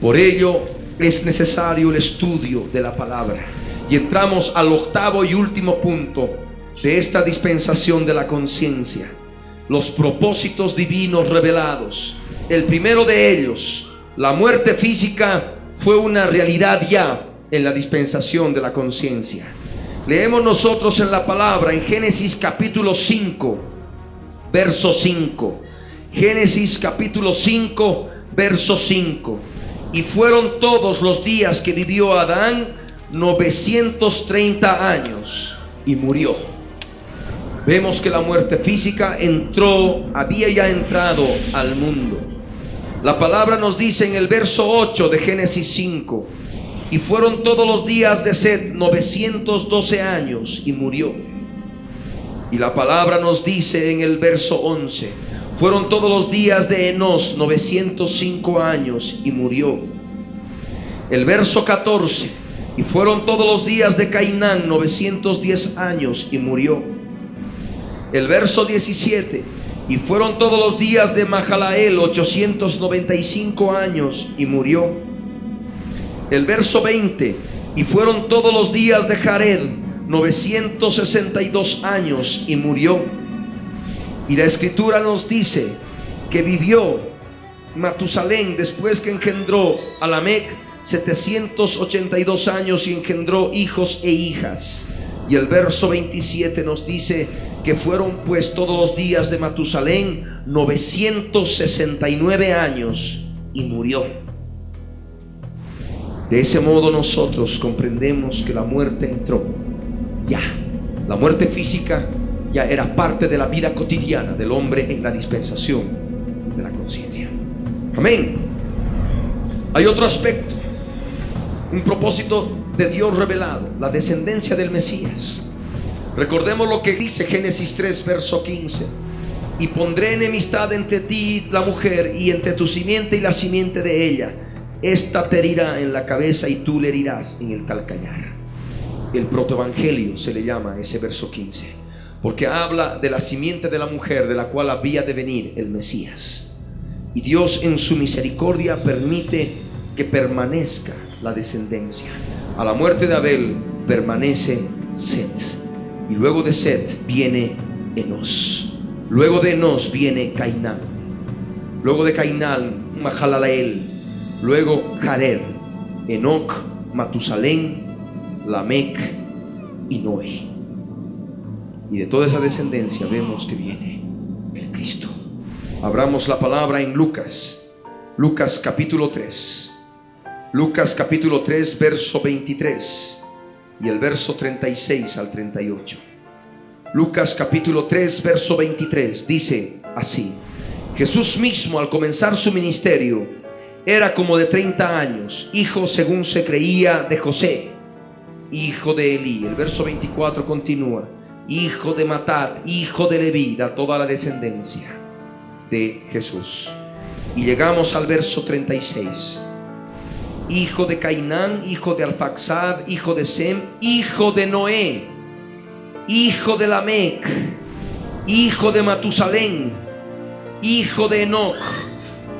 Por ello es necesario el estudio de la palabra. Y entramos al octavo y último punto de esta dispensación de la conciencia: los propósitos divinos revelados. El primero de ellos, la muerte física, fue una realidad ya en la dispensación de la conciencia. Leemos nosotros en la palabra en Génesis capítulo 5, verso 5. Génesis capítulo 5, verso 5. Y fueron todos los días que vivió Adán 930 años y murió. Vemos que la muerte física había ya entrado al mundo. La palabra nos dice en el verso 8 de Génesis 5: y fueron todos los días de Set 912 años y murió. Y la palabra nos dice en el verso 11: fueron todos los días de Enos 905 años y murió. El verso 14: y fueron todos los días de Cainán 910 años y murió. El verso 17: y fueron todos los días de Mahalael 895 años y murió. El verso 20: y fueron todos los días de Jared 962 años y murió. Y la escritura nos dice que vivió Matusalén, después que engendró a Lamec, 782 años y engendró hijos e hijas. Y el verso 27 nos dice que fueron pues todos los días de Matusalén 969 años y murió. De ese modo nosotros comprendemos que la muerte entró ya. La muerte física ya era parte de la vida cotidiana del hombre en la dispensación de la conciencia. Amén. Hay otro aspecto, un propósito de Dios revelado: la descendencia del Mesías. Recordemos lo que dice Génesis 3, verso 15: y pondré enemistad entre ti y la mujer, y entre tu simiente y la simiente de ella. Esta te herirá en la cabeza y tú le herirás en el calcañar. El protoevangelio se le llama ese verso 15, porque habla de la simiente de la mujer, de la cual había de venir el Mesías. Y Dios en su misericordia permite que permanezca la descendencia. A la muerte de Abel permanece Set, y luego de Set viene Enos, luego de Enos viene Cainán, luego de Cainán Mahalaleel, luego Jared, Enoc, Matusalén, Lamec y Noé. Y de toda esa descendencia vemos que viene el Cristo. Abramos la palabra en Lucas capítulo 3. Lucas capítulo 3, verso 23 y el verso 36 al 38. Lucas capítulo 3, verso 23 dice así: Jesús mismo, al comenzar su ministerio, era como de 30 años, hijo, según se creía, de José, hijo de Elí. El verso 24 continúa: hijo de Matat, hijo de Leví, da toda la descendencia de Jesús. Y llegamos al verso 36: hijo de Cainán, hijo de Arfaxad, hijo de Sem, hijo de Noé, hijo de Lamec, hijo de Matusalén, hijo de Enoc,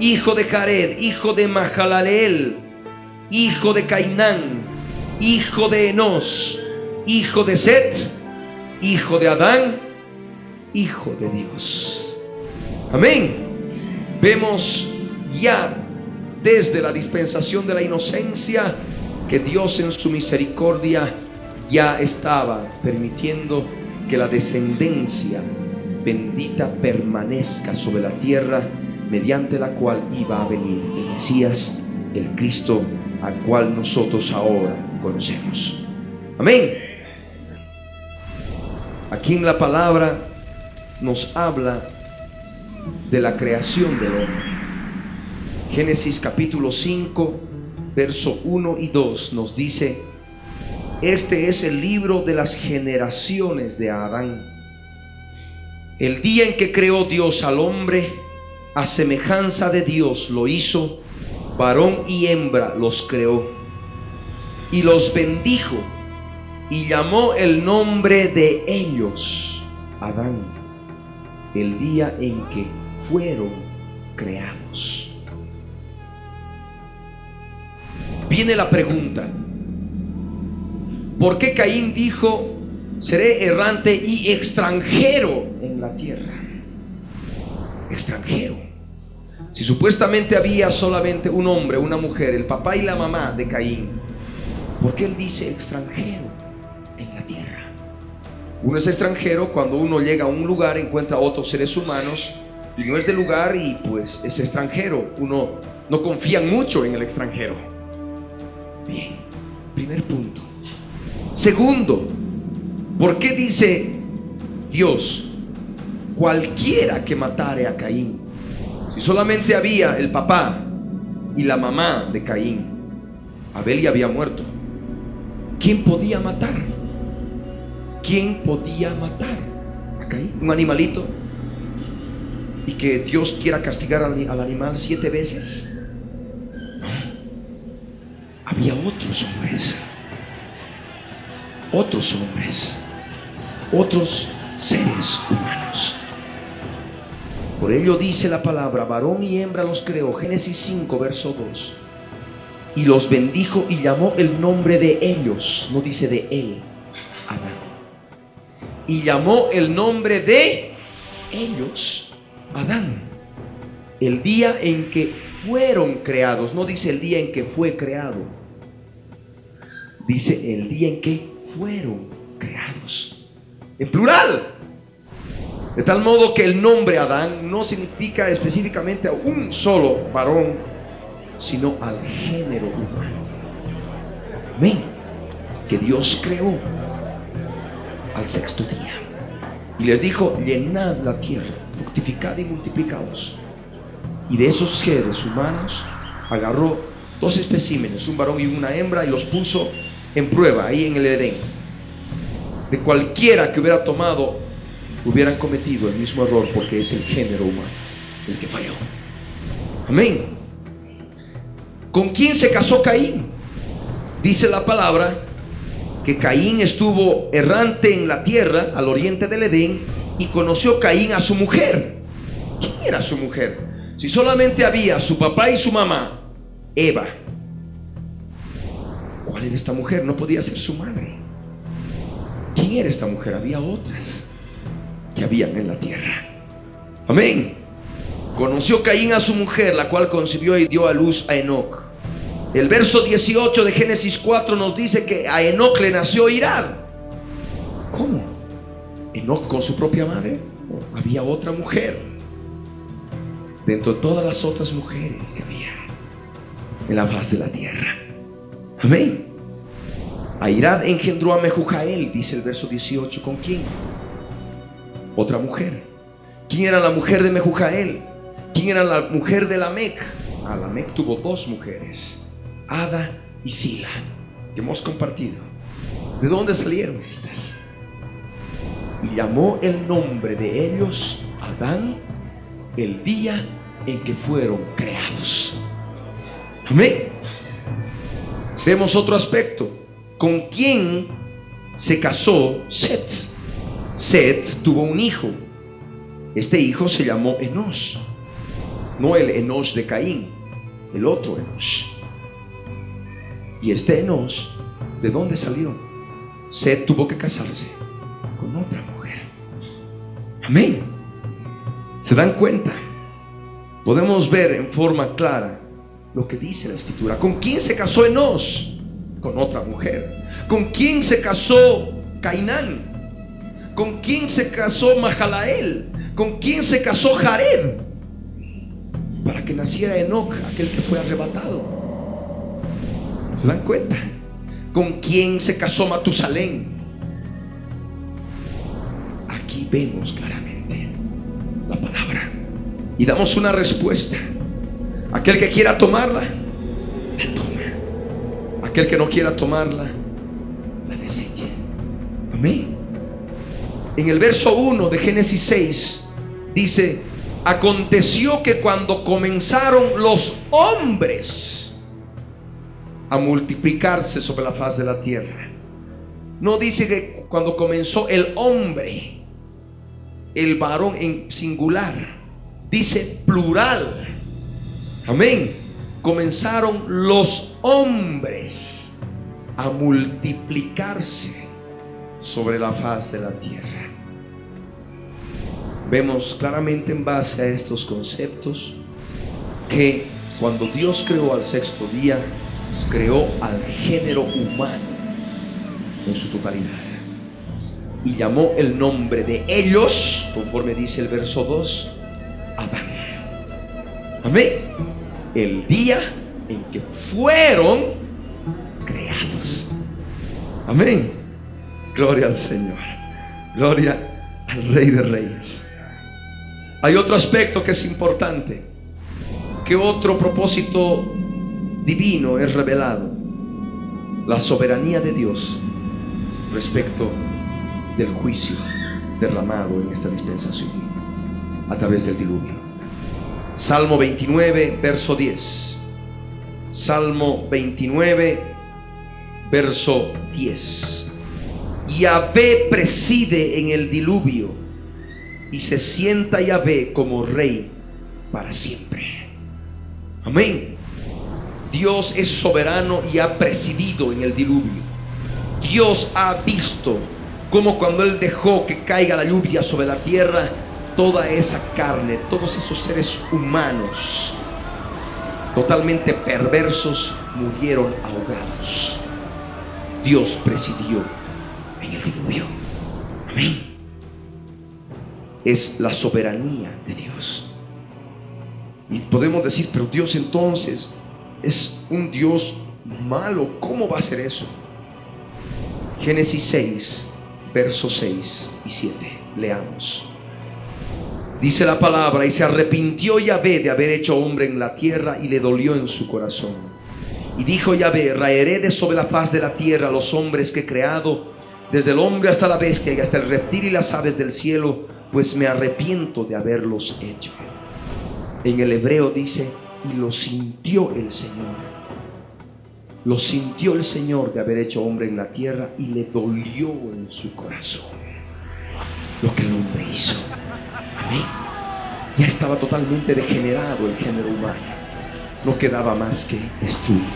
hijo de Jared, hijo de Mahalaleel, hijo de Cainán, hijo de Enos, hijo de Set, hijo de Adán, hijo de Dios. Amén. Vemos ya desde la dispensación de la inocencia que Dios en su misericordia ya estaba permitiendo que la descendencia bendita permanezca sobre la tierra, mediante la cual iba a venir el Mesías, el Cristo, al cual nosotros ahora conocemos. Amén. Aquí en la palabra nos habla de la creación del hombre. Génesis capítulo 5, verso 1 y 2 nos dice: este es el libro de las generaciones de Adán. El día en que creó Dios al hombre, a semejanza de Dios lo hizo, varón y hembra los creó, y los bendijo, y llamó el nombre de ellos Adán, el día en que fueron creados. Viene la pregunta: ¿por qué Caín dijo: seré errante y extranjero en la tierra? Extranjero. Si supuestamente había solamente un hombre, una mujer, el papá y la mamá de Caín, ¿por qué él dice extranjero en la tierra? Uno es extranjero cuando uno llega a un lugar, encuentra a otros seres humanos y no es del lugar, y pues es extranjero. Uno no confía mucho en el extranjero. Bien, primer punto. Segundo, ¿por qué dice Dios cualquiera que matare a Caín? Si solamente había el papá y la mamá de Caín, Abel ya había muerto. ¿Quién podía matar? ¿Quién podía matar a Caín? ¿Un animalito? ¿Y que Dios quiera castigar al animal 7 veces? No. Había otros hombres, otros seres humanos. Por ello dice la palabra: varón y hembra los creó. Génesis 5, verso 2. Y los bendijo y llamó el nombre de ellos, no dice de él, Adán. Y llamó el nombre de ellos Adán, el día en que fueron creados. No dice el día en que fue creado, dice el día en que fueron creados, en plural. De tal modo que el nombre Adán no significa específicamente a un solo varón, sino al género humano. Amén. Que Dios creó al 6º día y les dijo: llenad la tierra, fructificad y multiplicaos. Y de esos seres humanos agarró 2 especímenes, un varón y una hembra, y los puso en prueba ahí en el Edén. De cualquiera que hubiera tomado, hubieran cometido el mismo error, porque es el género humano el que falló. Amén. ¿Con quién se casó Caín? Dice la palabra que Caín estuvo errante en la tierra al oriente del Edén, y conoció Caín a su mujer. ¿Quién era su mujer? Si solamente había su papá y su mamá, Eva, ¿cuál era esta mujer? No podía ser su madre. ¿Quién era esta mujer? Había otras que habían en la tierra. Amén. Conoció Caín a su mujer, la cual concibió y dio a luz a Enoc. El verso 18 de Génesis 4 nos dice que a Enoc le nació Irad. ¿Cómo? ¿Enoc con su propia madre? No, había otra mujer dentro de todas las otras mujeres que había en la faz de la tierra. Amén. A Irad engendró a Mehujael, dice el verso 18. ¿Con quién? Otra mujer. ¿Quién era la mujer de Mehujael? ¿Quién era la mujer de Lamec? Lamec tuvo 2 mujeres, Ada y Sila, que hemos compartido. ¿De dónde salieron estas? Y llamó el nombre de ellos Adán, el día en que fueron creados. Amén. Vemos otro aspecto. ¿Con quién se casó Set? Set tuvo un hijo. Este hijo se llamó Enos. No el Enos de Caín, el otro Enos. Y este Enos, ¿de dónde salió? Set tuvo que casarse con otra mujer. Amén. ¿Se dan cuenta? Podemos ver en forma clara lo que dice la Escritura. ¿Con quién se casó Enos? Con otra mujer. ¿Con quién se casó Cainán? ¿Con quién se casó Mahalael? ¿Con quién se casó Jared? Para que naciera Enoc, aquel que fue arrebatado. ¿Se dan cuenta? ¿Con quién se casó Matusalén? Aquí vemos claramente la palabra y damos una respuesta. Aquel que quiera tomarla, la toma. Aquel que no quiera tomarla, la deseche. Amén. En el verso 1 de Génesis 6 dice: aconteció que cuando comenzaron los hombres a multiplicarse sobre la faz de la tierra, No dice que cuando comenzó el hombre, el varón en singular, dice plural. Amén. Comenzaron los hombres a multiplicarse sobre la faz de la tierra. Vemos claramente en base a estos conceptos que cuando Dios creó al sexto día, creó al género humano en su totalidad y llamó el nombre de ellos, conforme dice el verso 2, Adán. Amén. El día en que fueron creados. Amén. Gloria al Señor. Gloria al Rey de Reyes. Hay otro aspecto que es importante. ¿Qué otro propósito divino es revelado? La soberanía de Dios respecto del juicio derramado en esta dispensación a través del diluvio. Salmo 29, verso 10. Salmo 29, verso 10. Yahvé preside en el diluvio y se sienta Yahvé como rey para siempre. Amén. Dios es soberano y ha presidido en el diluvio. Dios ha visto cómo cuando Él dejó que caiga la lluvia sobre la tierra, toda esa carne, todos esos seres humanos totalmente perversos murieron ahogados. Dios presidió en el diluvio. Amén. Es la soberanía de Dios. Y podemos decir, pero Dios entonces es un Dios malo. ¿Cómo va a ser eso? Génesis 6, versos 6 y 7. Leamos. Dice la palabra: y se arrepintió Yahvé de haber hecho hombre en la tierra, y le dolió en su corazón. Y dijo Yahvé: raeré de sobre la faz de la tierra a los hombres que he creado, desde el hombre hasta la bestia y hasta el reptil y las aves del cielo, pues me arrepiento de haberlos hecho. En el hebreo dice: y lo sintió el Señor. Lo sintió el Señor de haber hecho hombre en la tierra, y le dolió en su corazón lo que el hombre hizo. Amén. Ya estaba totalmente degenerado el género humano. No quedaba más que destruirlo,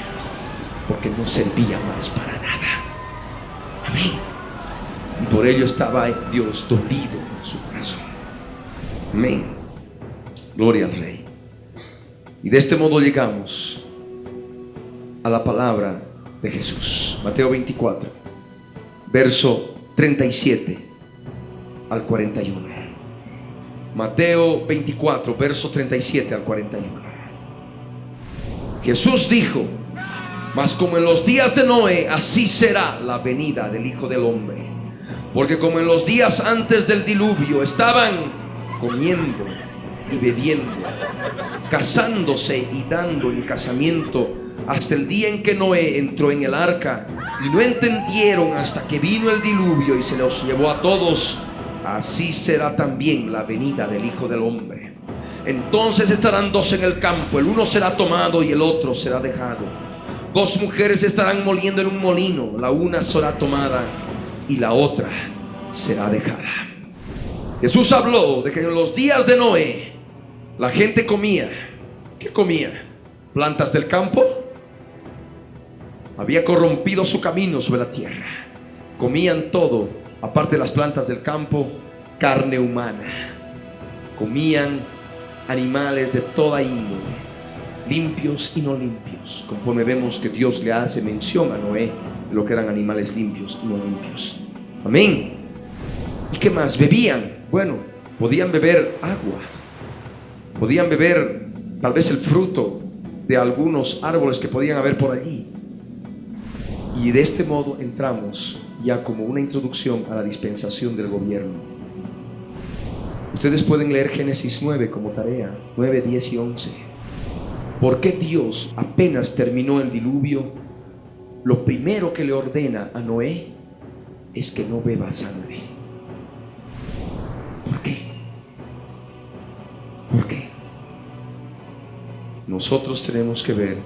porque no servía más para nada. Amén. Y por ello estaba Dios dolido en su corazón. Amén. Gloria al Rey. Y de este modo llegamos a la palabra de Jesús. Mateo 24, verso 37 al 41. Mateo 24, verso 37 al 41. Jesús dijo: mas como en los días de Noé, así será la venida del Hijo del Hombre. Porque como en los días antes del diluvio estaban comiendo y bebiendo, casándose y dando en casamiento, hasta el día en que Noé entró en el arca, y no entendieron hasta que vino el diluvio y se los llevó a todos, así será también la venida del Hijo del Hombre. Entonces estarán dos en el campo, el uno será tomado y el otro será dejado. Dos mujeres estarán moliendo en un molino, la una será tomada y la otra será dejada. Jesús habló de que en los días de Noé la gente comía. ¿Qué comía? Plantas del campo. Había corrompido su camino sobre la tierra. Comían todo, aparte de las plantas del campo, carne humana. Comían animales de toda índole, limpios y no limpios, conforme vemos que Dios le hace mención a Noé de lo que eran animales limpios y no limpios. Amén. ¿Y qué más? Bebían. Bueno, podían beber agua, podían beber tal vez el fruto de algunos árboles que podían haber por allí. Y de este modo entramos ya como una introducción a la dispensación del gobierno. Ustedes pueden leer Génesis 9 como tarea, 9, 10 y 11. ¿Por qué Dios, apenas terminó el diluvio, lo primero que le ordena a Noé es que no beba sangre? ¿Por qué? ¿Por qué? Nosotros tenemos que ver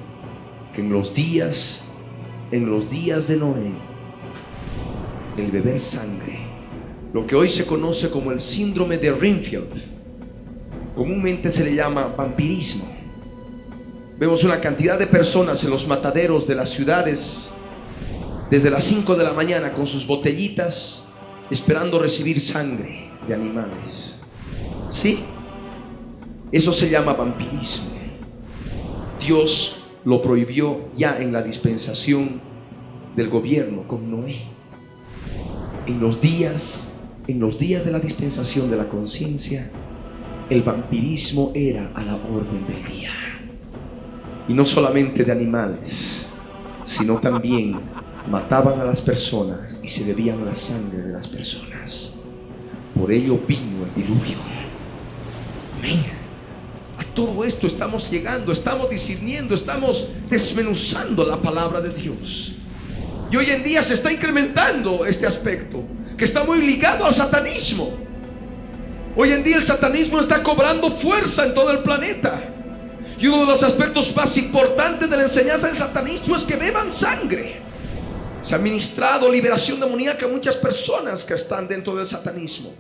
que en los días de Noé, el beber sangre, lo que hoy se conoce como el síndrome de Renfield, comúnmente se le llama vampirismo. Vemos una cantidad de personas en los mataderos de las ciudades desde las 5 de la mañana con sus botellitas esperando recibir sangre de animales. Sí, eso se llama vampirismo. Dios lo prohibió ya en la dispensación del gobierno con Noé. En los días de la dispensación de la conciencia, el vampirismo era a la orden del día. Y no solamente de animales, sino también mataban a las personas y se bebían la sangre de las personas. Por ello vino el diluvio. Amén. A todo esto estamos llegando, estamos discerniendo, estamos desmenuzando la palabra de Dios. Y hoy en día se está incrementando este aspecto, que está muy ligado al satanismo. Hoy en día el satanismo está cobrando fuerza en todo el planeta. Y uno de los aspectos más importantes de la enseñanza del satanismo es que beban sangre. Se ha ministrado liberación demoníaca a muchas personas que están dentro del satanismo,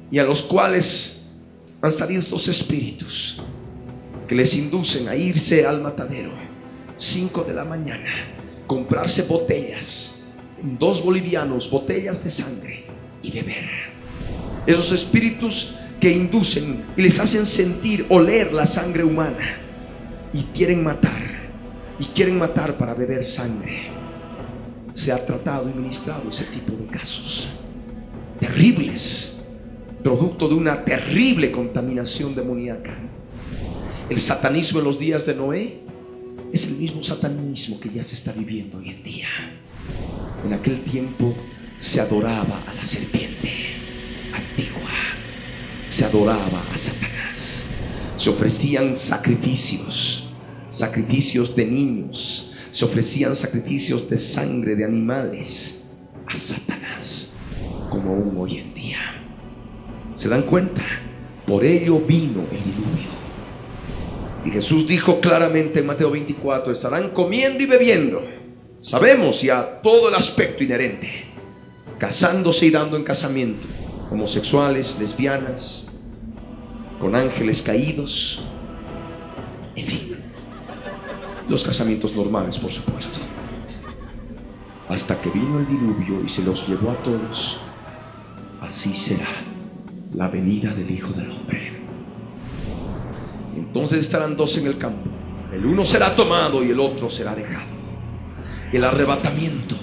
y a los cuales han salido estos espíritus que les inducen a irse al matadero 5 de la mañana, comprarse botellas, 2 bolivianos, botellas de sangre, y beber. Esos espíritus que inducen y les hacen sentir, oler la sangre humana, y quieren matar para beber sangre. Se ha tratado y ministrado ese tipo de casos terribles, producto de una terrible contaminación demoníaca. El satanismo en los días de Noé es el mismo satanismo que ya se está viviendo hoy en día. En aquel tiempo se adoraba a la serpiente antigua, se adoraba a Satanás, se ofrecían sacrificios de niños, se ofrecían sacrificios de sangre de animales a Satanás, como aún hoy en día. ¿Se dan cuenta? Por ello vino el diluvio. Y Jesús dijo claramente en Mateo 24: estarán comiendo y bebiendo. Sabemos ya todo el aspecto inherente, casándose y dando en casamiento, homosexuales, lesbianas, con ángeles caídos, en fin, los casamientos normales, por supuesto, hasta que vino el diluvio y se los llevó a todos. Así será la venida del Hijo del Hombre. Entonces estarán 2 en el campo, el uno será tomado y el otro será dejado. El arrebatamiento: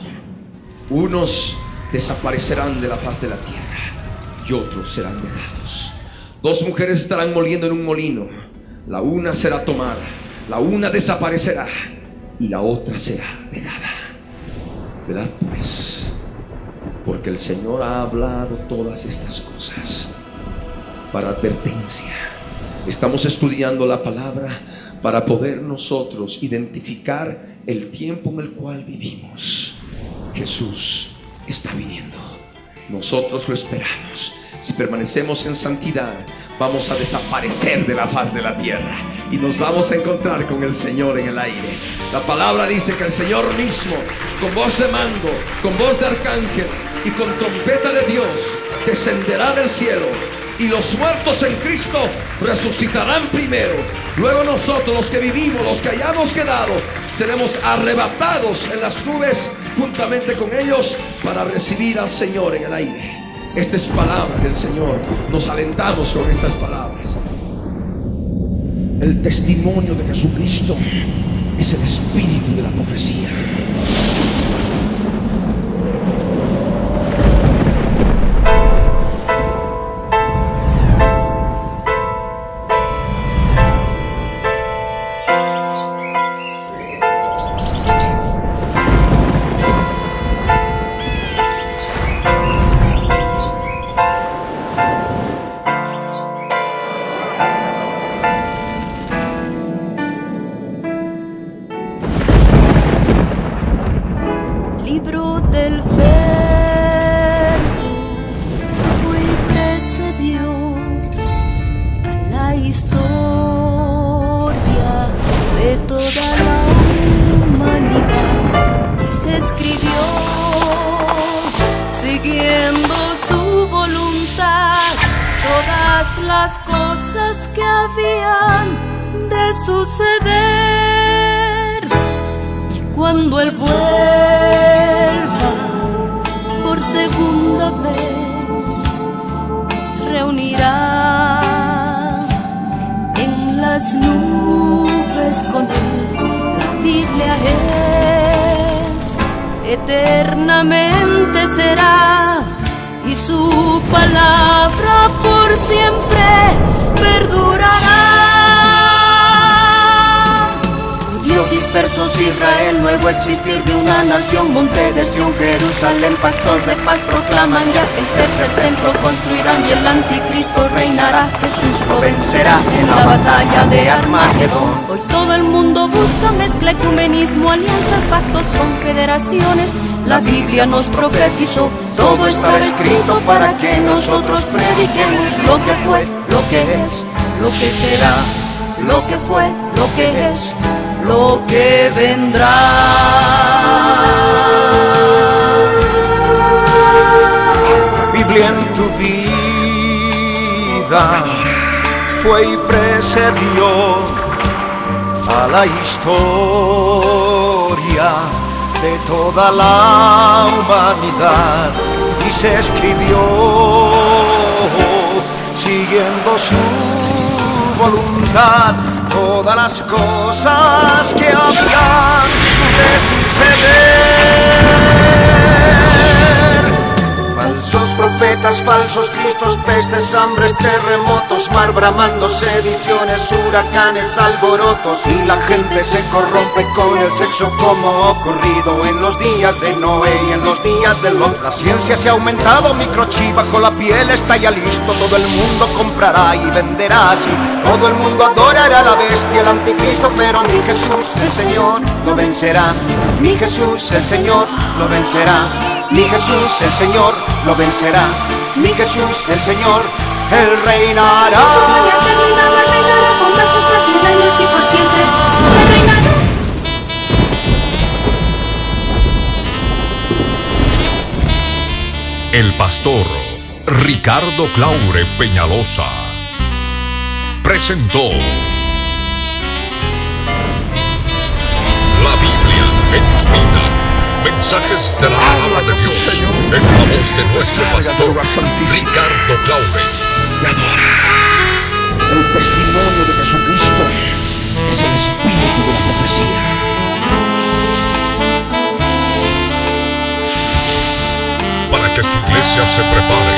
unos desaparecerán de la faz de la tierra y otros serán dejados. 2 mujeres estarán moliendo en un molino, la una será tomada, la una desaparecerá y la otra será dejada. Velad pues, porque el Señor ha hablado todas estas cosas para advertencia. Estamos estudiando la palabra para poder nosotros identificar el tiempo en el cual vivimos. Jesús está viniendo, nosotros lo esperamos. Si permanecemos en santidad, vamos a desaparecer de la faz de la tierra y nos vamos a encontrar con el Señor en el aire. La palabra dice que el Señor mismo, con voz de mando, con voz de arcángel y con trompeta de Dios, descenderá del cielo, y los muertos en Cristo resucitarán primero. Luego nosotros, los que vivimos, los que hayamos quedado, seremos arrebatados en las nubes juntamente con ellos para recibir al Señor en el aire. Esta es palabra del Señor. Nos alentamos con estas palabras. El testimonio de Jesucristo es el espíritu de la profecía. Libro del Verbo, fue y precedió a la historia de toda la humanidad, y se escribió todas las cosas que habían de suceder. Y cuando Él vuelva por segunda vez, nos reunirá en las nubes con Él. La Biblia es eternamente será, y su palabra por siempre perdurará. Oh Dios, dispersos Israel, nuevo existir de una nación, monte de Sión, Jerusalén, pactos de paz proclaman ya, el tercer templo construirán y el anticristo reinará. Jesús lo vencerá en la batalla de Armagedón. Hoy todo el mundo busca mezcla, ecumenismo, alianzas, pactos, confederaciones. La Biblia nos profetizó, todo está escrito para que nosotros prediquemos lo que fue, lo que es, lo que será, lo que fue, lo que es, lo que vendrá. Biblia en tu vida fue y precedió a la historia de toda la humanidad, y se escribió siguiendo su voluntad todas las cosas que habían de suceder. Falsos profetas, falsos cristos, pestes, hambres, terremotos, mar bramando, sediciones, huracanes, alborotos, y la gente se corrompe con el sexo como ocurrido en los días de Noé y en los días de Lot. La ciencia se ha aumentado, microchip bajo la piel está ya listo, todo el mundo comprará y venderá así. Todo el mundo adorará a la bestia, el anticristo, pero ni Jesús el Señor lo vencerá. Ni Jesús el Señor lo vencerá. Ni Jesús el Señor lo vencerá. Ni Jesús el Señor, Él reinará. Reinará con majestad y reinos y por siempre. Reinará. El pastor Ricardo Claure Peñalosa presentó La Biblia en tu vida. Mensajes de la palabra de Dios en la voz de nuestro pastor Ricardo Claure. El testimonio de Jesucristo es el espíritu de la profecía. Para que su iglesia se prepare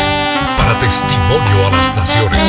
para testimonio a las naciones.